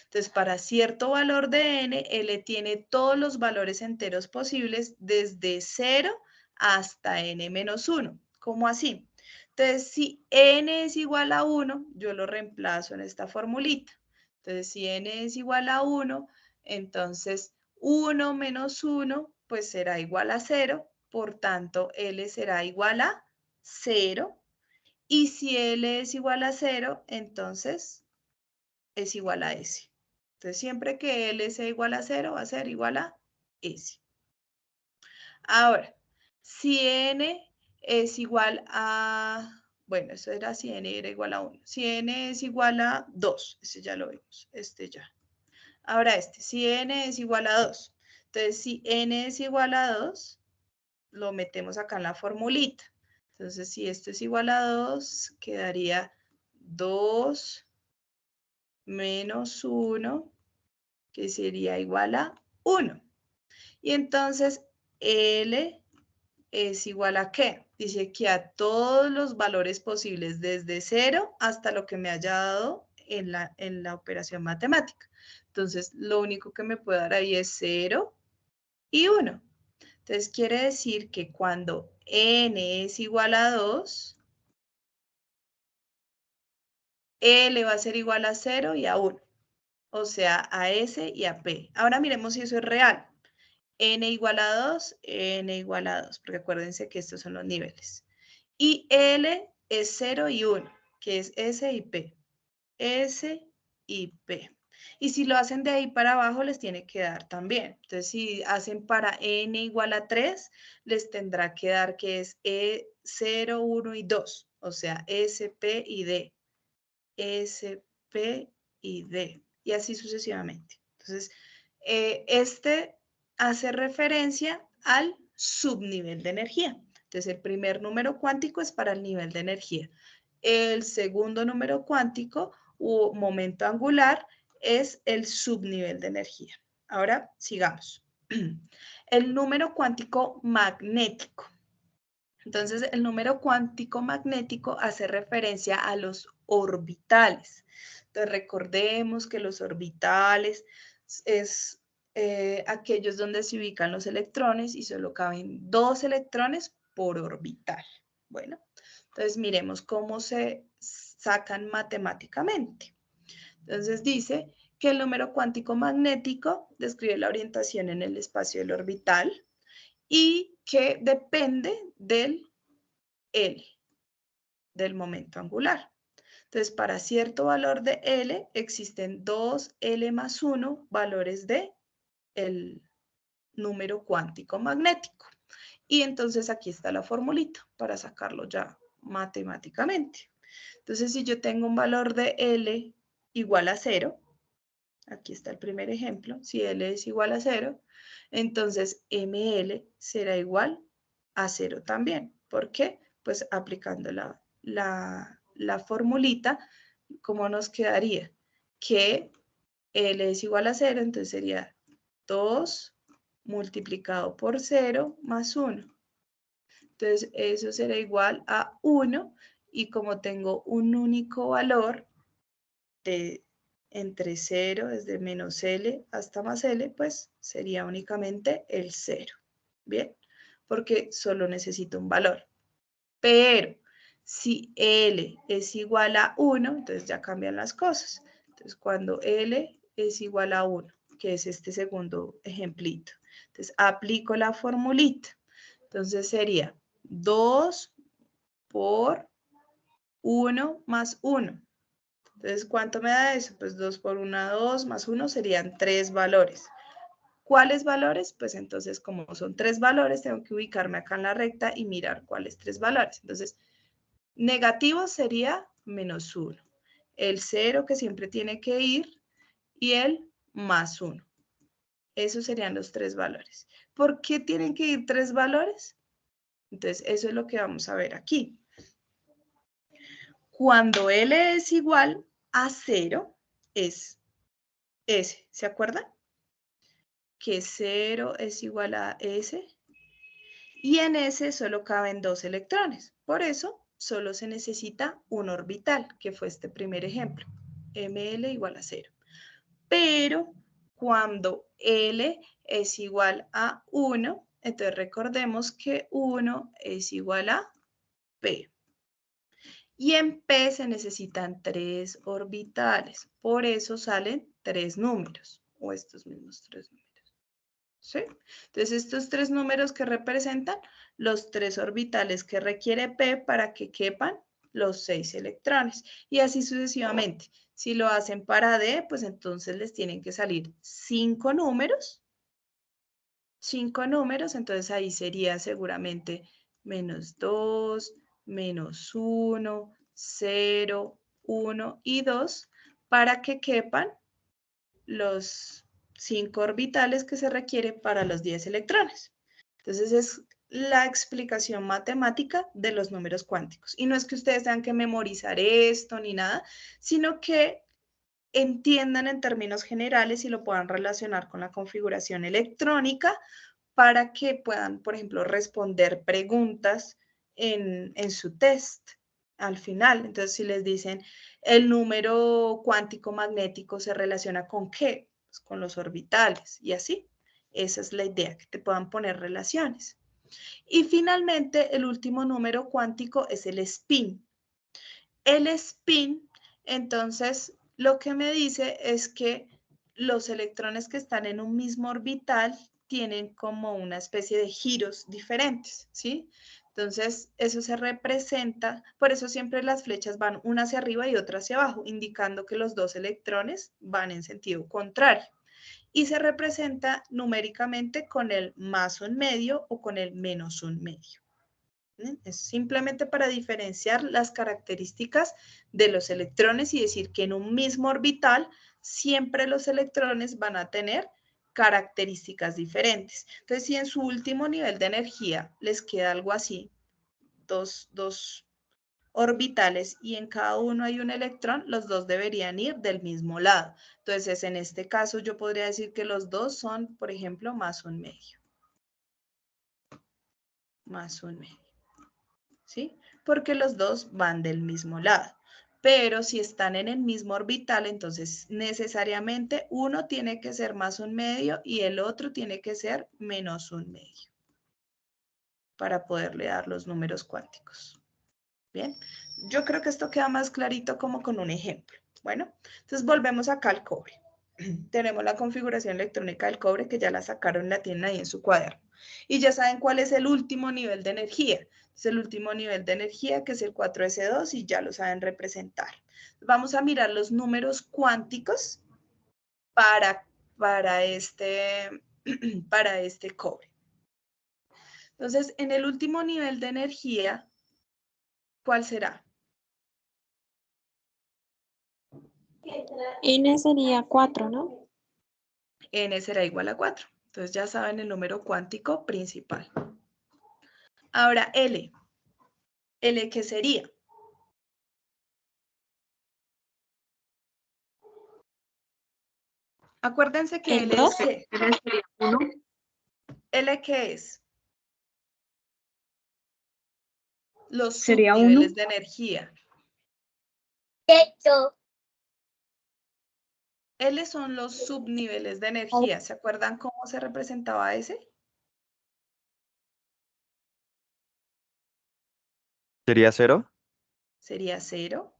S1: Entonces, para cierto valor de n, L tiene todos los valores enteros posibles desde 0 hasta n-1. ¿Cómo así? Entonces, si n es igual a 1, yo lo reemplazo en esta formulita. Entonces, si n es igual a 1, entonces 1 menos 1, pues será igual a 0. Por tanto, L será igual a 0. Y si L es igual a 0, entonces es igual a S. Entonces, siempre que L sea igual a 0, va a ser igual a S. Ahora, si N es igual a, bueno, eso era si N era igual a 1. Si N es igual a 2, este ya lo vimos, este ya. Ahora si N es igual a 2. Entonces, si N es igual a 2, lo metemos acá en la formulita. Entonces, si esto es igual a 2, quedaría 2 menos 1, que sería igual a 1. Y entonces, L es igual a ¿qué? Dice que a todos los valores posibles, desde 0 hasta lo que me haya dado en la operación matemática. Entonces, lo único que me puede dar ahí es 0 y 1. Entonces, quiere decir que cuando n es igual a 2, L va a ser igual a 0 y a 1. O sea, a S y a P. Ahora miremos si eso es real. N igual a 2, N igual a 2, porque acuérdense que estos son los niveles. Y L es 0 y 1, que es S y P. S y P. Y si lo hacen de ahí para abajo, les tiene que dar también. Entonces, si hacen para N igual a 3, les tendrá que dar que es E0, 1 y 2. O sea, S, P y D. S, P y D. Y así sucesivamente. Entonces, este hace referencia al subnivel de energía. Entonces, el primer número cuántico es para el nivel de energía. El segundo número cuántico o momento angular es el subnivel de energía. Ahora, sigamos. El número cuántico magnético. Entonces, el número cuántico magnético hace referencia a los orbitales. Entonces, recordemos que los orbitales es aquellos donde se ubican los electrones y solo caben 2 electrones por orbital. Bueno, entonces miremos cómo se sacan matemáticamente. Entonces dice que el número cuántico magnético describe la orientación en el espacio del orbital y que depende del L, del momento angular. Entonces, para cierto valor de L, existen 2 L más 1 valores de el número cuántico magnético. Y entonces aquí está la formulita para sacarlo ya matemáticamente. Entonces, si yo tengo un valor de L igual a 0, aquí está el primer ejemplo, si L es igual a 0, entonces ML será igual a 0 también. ¿Por qué? Pues aplicando la formulita, ¿cómo nos quedaría? Que L es igual a 0, entonces sería 2 multiplicado por 0 más 1. Entonces, eso será igual a 1 y como tengo un único valor de entre 0, desde menos L hasta más L, pues sería únicamente el 0. ¿Bien? Porque solo necesito un valor. Pero si L es igual a 1, entonces ya cambian las cosas. Entonces, cuando L es igual a 1, que es este segundo ejemplito, entonces aplico la formulita. Entonces sería 2 por 1 más 1. Entonces, ¿cuánto me da eso? Pues 2 por 1, 2, más 1 serían 3 valores. ¿Cuáles valores? Pues entonces, como son 3 valores, tengo que ubicarme acá en la recta y mirar cuáles 3 valores. Entonces, negativo sería menos 1. El 0 que siempre tiene que ir y el más 1. Esos serían los 3 valores. ¿Por qué tienen que ir 3 valores? Entonces, eso es lo que vamos a ver aquí. Cuando L es igual a 0, es S. ¿Se acuerdan? Que 0 es igual a S. Y en S solo caben 2 electrones. Por eso, solo se necesita un orbital, que fue este primer ejemplo. ML igual a 0. Pero cuando L es igual a 1, entonces recordemos que 1 es igual a P. Y en P se necesitan 3 orbitales. Por eso salen 3 números, o estos mismos 3 números. ¿Sí? Entonces, estos 3 números que representan los 3 orbitales que requiere P para que quepan los 6 electrones. Y así sucesivamente. Si lo hacen para D, pues entonces les tienen que salir 5 números. 5 números, entonces ahí sería seguramente menos 2, menos 1, 0, 1 y 2 para que quepan los 5 orbitales que se requiere para los 10 electrones. Entonces es la explicación matemática de los números cuánticos. Y no es que ustedes tengan que memorizar esto ni nada, sino que entiendan en términos generales y lo puedan relacionar con la configuración electrónica para que puedan, por ejemplo, responder preguntas en su test al final. Entonces, si les dicen el número cuántico magnético se relaciona con qué, pues con los orbitales y así. Esa es la idea, que te puedan poner relaciones. Y finalmente, el último número cuántico es el spin. El spin, entonces, lo que me dice es que los electrones que están en un mismo orbital tienen como una especie de giros diferentes, ¿sí? Entonces, eso se representa, por eso siempre las flechas van una hacia arriba y otra hacia abajo, indicando que los dos electrones van en sentido contrario. Y se representa numéricamente con el más un medio o con el menos un medio. Es simplemente para diferenciar las características de los electrones y decir que en un mismo orbital siempre los electrones van a tener características diferentes. Entonces, si en su último nivel de energía les queda algo así, dos orbitales y en cada uno hay un electrón, los dos deberían ir del mismo lado. Entonces, en este caso yo podría decir que los dos son, por ejemplo, más un medio. Más un medio. ¿Sí? Porque los dos van del mismo lado. Pero si están en el mismo orbital, entonces necesariamente uno tiene que ser más un medio y el otro tiene que ser menos un medio para poderle dar los números cuánticos. Bien, yo creo que esto queda más clarito como con un ejemplo. Bueno, entonces volvemos acá al cobre. Tenemos la configuración electrónica del cobre que ya la sacaron, la tienen ahí en su cuaderno. Y ya saben cuál es el último nivel de energía. Es el último nivel de energía que es el 4s2 y ya lo saben representar. Vamos a mirar los números cuánticos para este cobre. Entonces, en el último nivel de energía, ¿cuál será?
S3: N sería 4, ¿no?
S1: N será igual a 4. Entonces ya saben el número cuántico principal. Ahora L. L, ¿qué sería? Acuérdense que
S3: ¿El
S1: L
S3: 2?
S1: es ¿qué? ¿L qué es? Los
S5: ¿Sería
S1: subniveles
S5: 1?
S1: de energía. L son los subniveles de energía. ¿Se acuerdan cómo se representaba ese?
S7: ¿Sería 0?
S1: Sería 0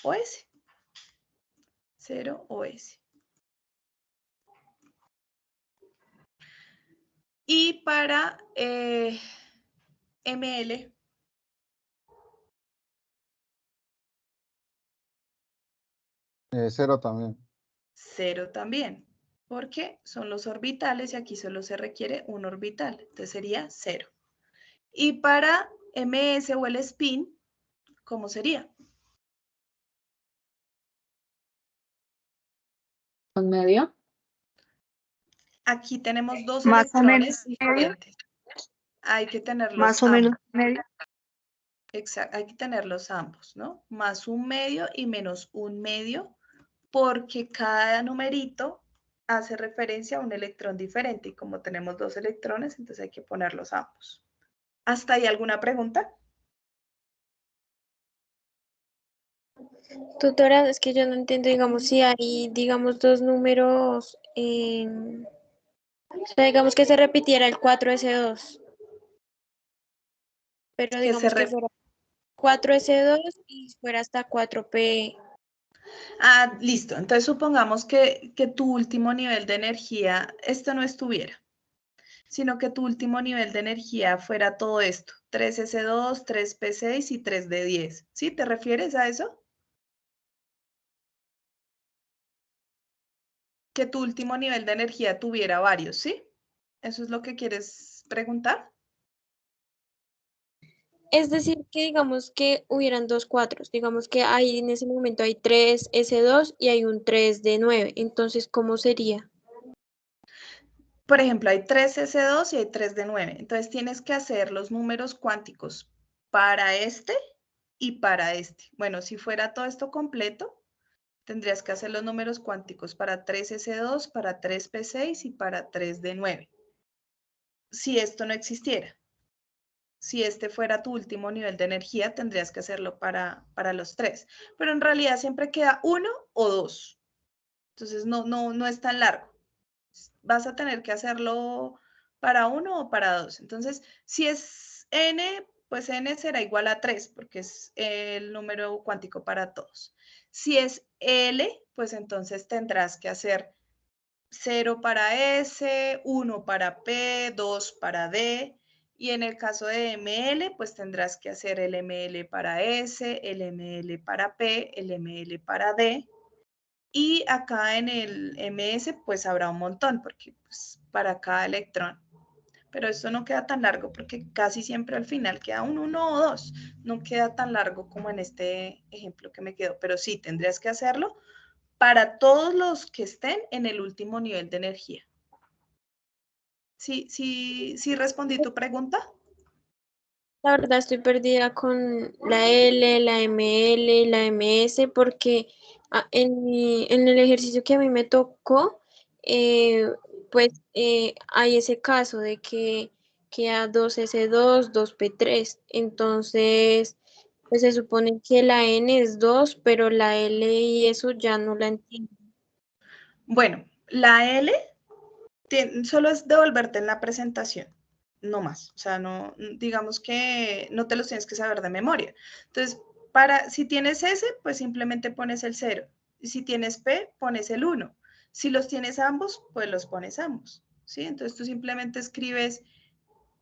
S1: o S. 0 o S. Y para ML,
S4: 0 también.
S1: 0 también, porque son los orbitales y aquí solo se requiere un orbital, entonces sería 0. Y para MS o el spin, ¿cómo sería?
S5: ¿Con medio?
S1: Aquí tenemos dos
S5: Más o menos
S1: electrones
S5: medio.
S1: diferentes. Hay que tenerlos
S5: Más o menos
S1: ambos.
S5: medio.
S1: Exacto, hay que tenerlos ambos, ¿no? Más un medio y menos un medio, porque cada numerito hace referencia a un electrón diferente y como tenemos dos electrones, entonces hay que ponerlos ambos. ¿Hasta ahí alguna pregunta?
S3: Tutora, es que yo no entiendo, digamos, si hay, digamos, dos números, o sea, digamos que se repitiera el 4s2, pero
S1: Que se
S3: digamos que fuera 4s2 y fuera hasta 4p.
S1: Ah, listo. Entonces supongamos que tu último nivel de energía, esto no estuviera, sino que tu último nivel de energía fuera todo esto, 3s2, 3p6 y 3d10. ¿Sí? ¿Te refieres a eso? Que tu último nivel de energía tuviera varios, ¿sí? ¿Eso es lo que quieres preguntar?
S3: Es decir, que digamos que hubieran dos 4, digamos que ahí en ese momento hay 3s2 y hay un 3d9, entonces, ¿cómo sería?
S1: Por ejemplo, hay 3s2 y hay 3d9. Entonces tienes que hacer los números cuánticos para este y para este. Bueno, si fuera todo esto completo, tendrías que hacer los números cuánticos para 3s2, para 3p6 y para 3d9. Si esto no existiera, si este fuera tu último nivel de energía, tendrías que hacerlo para los tres. Pero en realidad siempre queda uno o dos. Entonces no es tan largo. Vas a tener que hacerlo para uno o para dos. Entonces, si es n, pues n será igual a 3, porque es el número cuántico para todos. Si es L, pues entonces tendrás que hacer 0 para S, 1 para P, 2 para D. Y en el caso de ML, pues tendrás que hacer el ML para S, el ML para P, el ML para D. Y acá en el MS, pues habrá un montón, porque pues, para cada electrón. Pero esto no queda tan largo porque casi siempre al final queda un 1 o 2. No queda tan largo como en este ejemplo que me quedó. Pero sí, tendrías que hacerlo para todos los que estén en el último nivel de energía. ¿Sí respondí tu pregunta?
S3: La verdad estoy perdida con la L, la ML y la MS porque en el ejercicio que a mí me tocó, pues hay ese caso de que queda 2s2, 2p3. Entonces, pues se supone que la N es 2, pero la L y eso ya no la entiendo.
S1: Bueno, la L solo es devolverte en la presentación, no más. O sea, no, digamos que no te los tienes que saber de memoria. Entonces, Si tienes S, pues simplemente pones el 0. Y si tienes P, pones el 1. Si los tienes ambos, pues los pones ambos. ¿Sí? Entonces tú simplemente escribes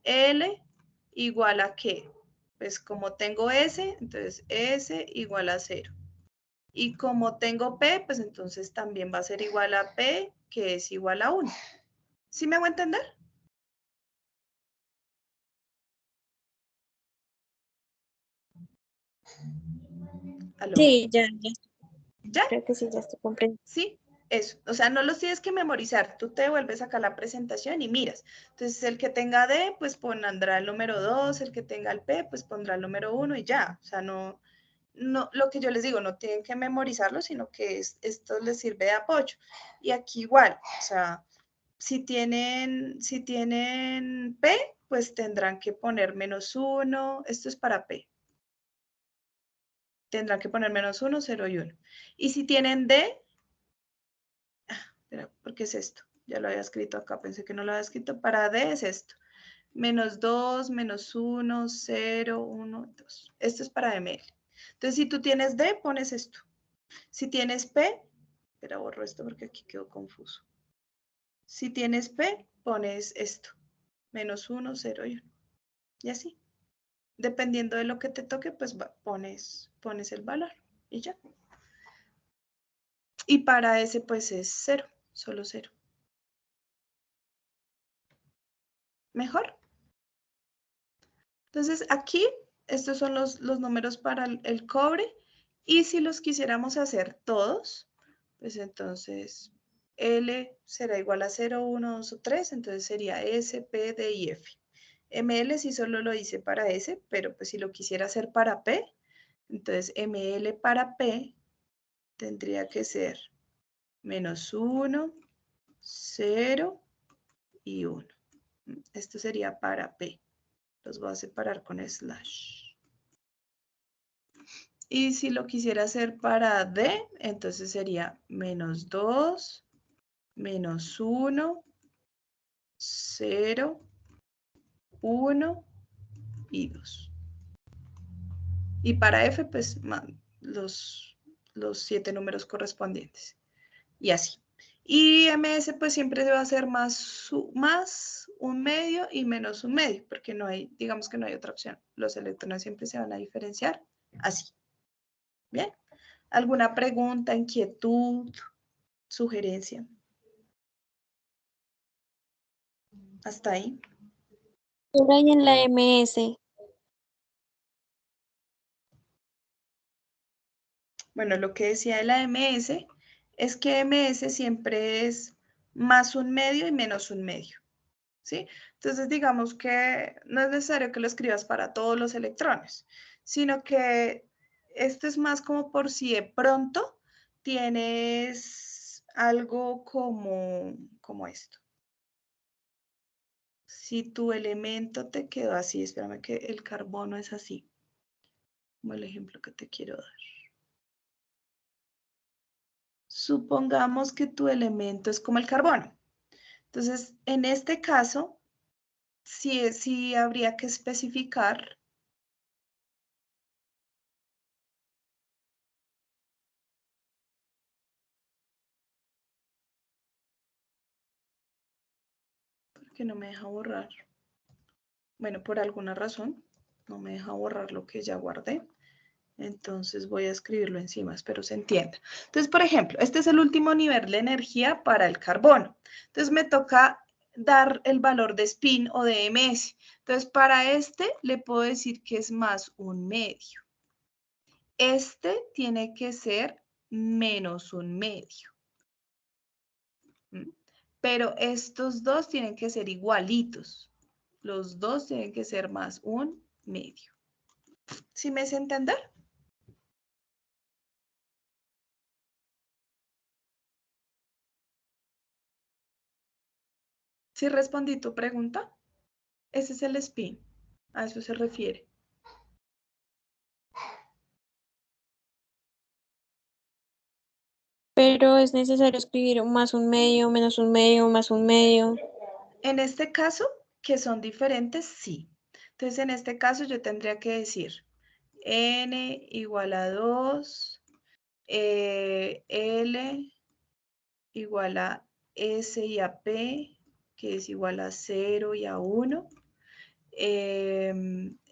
S1: L igual a ¿qué? Pues como tengo S, entonces S igual a 0. Y como tengo P, pues entonces también va a ser igual a P, que es igual a 1. ¿Sí me hago entender? ¿Aló?
S3: Sí, ya.
S1: ¿Ya?
S3: Creo que sí, ya estoy comprendiendo.
S1: Sí, eso. O sea, no los tienes que memorizar. Tú te vuelves acá a la presentación y miras. Entonces, el que tenga D, pues pondrá el número 2. El que tenga el P, pues pondrá el número 1 y ya. O sea, no, lo que yo les digo, no tienen que memorizarlo, sino que esto les sirve de apoyo. Y aquí igual, o sea, si tienen P, pues tendrán que poner -1. Esto es para P. Tendrán que poner -1, 0 y 1. Y si tienen D, ¿por qué es esto? Ya lo había escrito acá, pensé que no lo había escrito. Para D es esto. -2, -1, 0, 1, 2. Esto es para ML. Entonces, si tú tienes D, pones esto. Si tienes P, espera, borro esto porque aquí quedó confuso. Si tienes P, pones esto. -1, 0 y 1. Y así. Dependiendo de lo que te toque, pues pones el valor y ya. Y para ese, pues es 0, solo 0. ¿Mejor? Entonces, aquí, estos son los números para el cobre. Y si los quisiéramos hacer todos, pues entonces L será igual a 0, 1, 2 o 3. Entonces sería S, P, D y F. ML sí solo lo hice para S, pero pues si lo quisiera hacer para P, entonces ML para P tendría que ser -1, 0 y 1. Esto sería para P. Los voy a separar con slash. Y si lo quisiera hacer para D, entonces sería -2, -1, 0, 1 y 2. Y para F, pues los 7 números correspondientes. Y así. Y MS, pues siempre va a ser más un medio y menos un medio, porque no hay, digamos que no hay otra opción. Los electrones siempre se van a diferenciar así. Bien. ¿Alguna pregunta, inquietud, sugerencia? ¿Hasta ahí?
S3: Por ahí en la MS.
S1: Bueno, lo que decía de la MS es que MS siempre es más un medio y menos un medio, ¿sí? Entonces, digamos que no es necesario que lo escribas para todos los electrones, sino que esto es más como por si de pronto tienes algo como esto. Si tu elemento te quedó así, espérame que el carbono es así, como el ejemplo que te quiero dar. Supongamos que tu elemento es como el carbono. Entonces, en este caso, sí habría que especificar porque no me deja borrar. Bueno, por alguna razón no me deja borrar lo que ya guardé. Entonces voy a escribirlo encima, espero se entienda. Entonces, por ejemplo, este es el último nivel de energía para el carbono. Entonces me toca dar el valor de spin o de ms. Entonces, para este le puedo decir que es más un medio. Este tiene que ser menos un medio. Pero estos dos tienen que ser igualitos. Los dos tienen que ser más un medio. ¿Sí me hace entender? ¿Sí respondí tu pregunta? Ese es el spin. A eso se refiere.
S3: Pero es necesario escribir más un medio, menos un medio, más un medio.
S1: En este caso, que son diferentes, sí. Entonces, en este caso yo tendría que decir N igual a 2, L igual a S y a P, que es igual a 0 y a 1,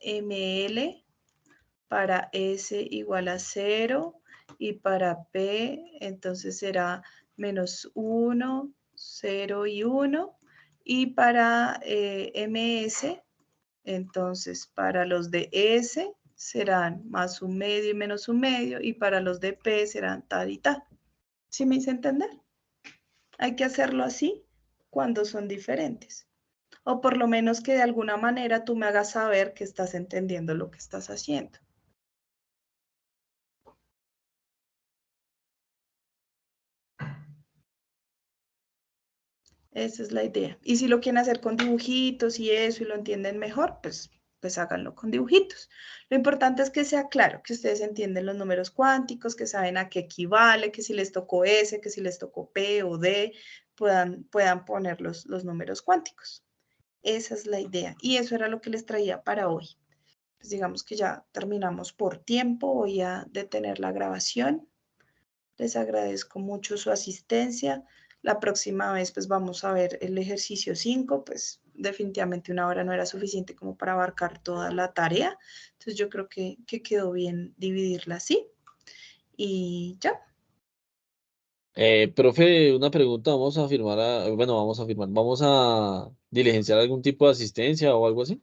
S1: ML para S igual a 0 y para P entonces será menos 1, 0 y 1, y para MS entonces para los de S serán más un medio y menos un medio, y para los de P serán tal y tal. ¿Sí me hice entender? Hay que hacerlo así cuando son diferentes. O por lo menos que de alguna manera tú me hagas saber que estás entendiendo lo que estás haciendo. Esa es la idea. Y si lo quieren hacer con dibujitos y eso, y lo entienden mejor, pues háganlo con dibujitos. Lo importante es que sea claro, que ustedes entienden los números cuánticos, que saben a qué equivale, que si les tocó S, que si les tocó P o D, puedan poner los números cuánticos. Esa es la idea. Y eso era lo que les traía para hoy. Pues digamos que ya terminamos por tiempo. Voy a detener la grabación. Les agradezco mucho su asistencia. La próxima vez pues vamos a ver el ejercicio 5, pues definitivamente una hora no era suficiente como para abarcar toda la tarea. Entonces yo creo que quedó bien dividirla así. Y ya.
S8: Profe, una pregunta, vamos a diligenciar algún tipo de asistencia o algo así.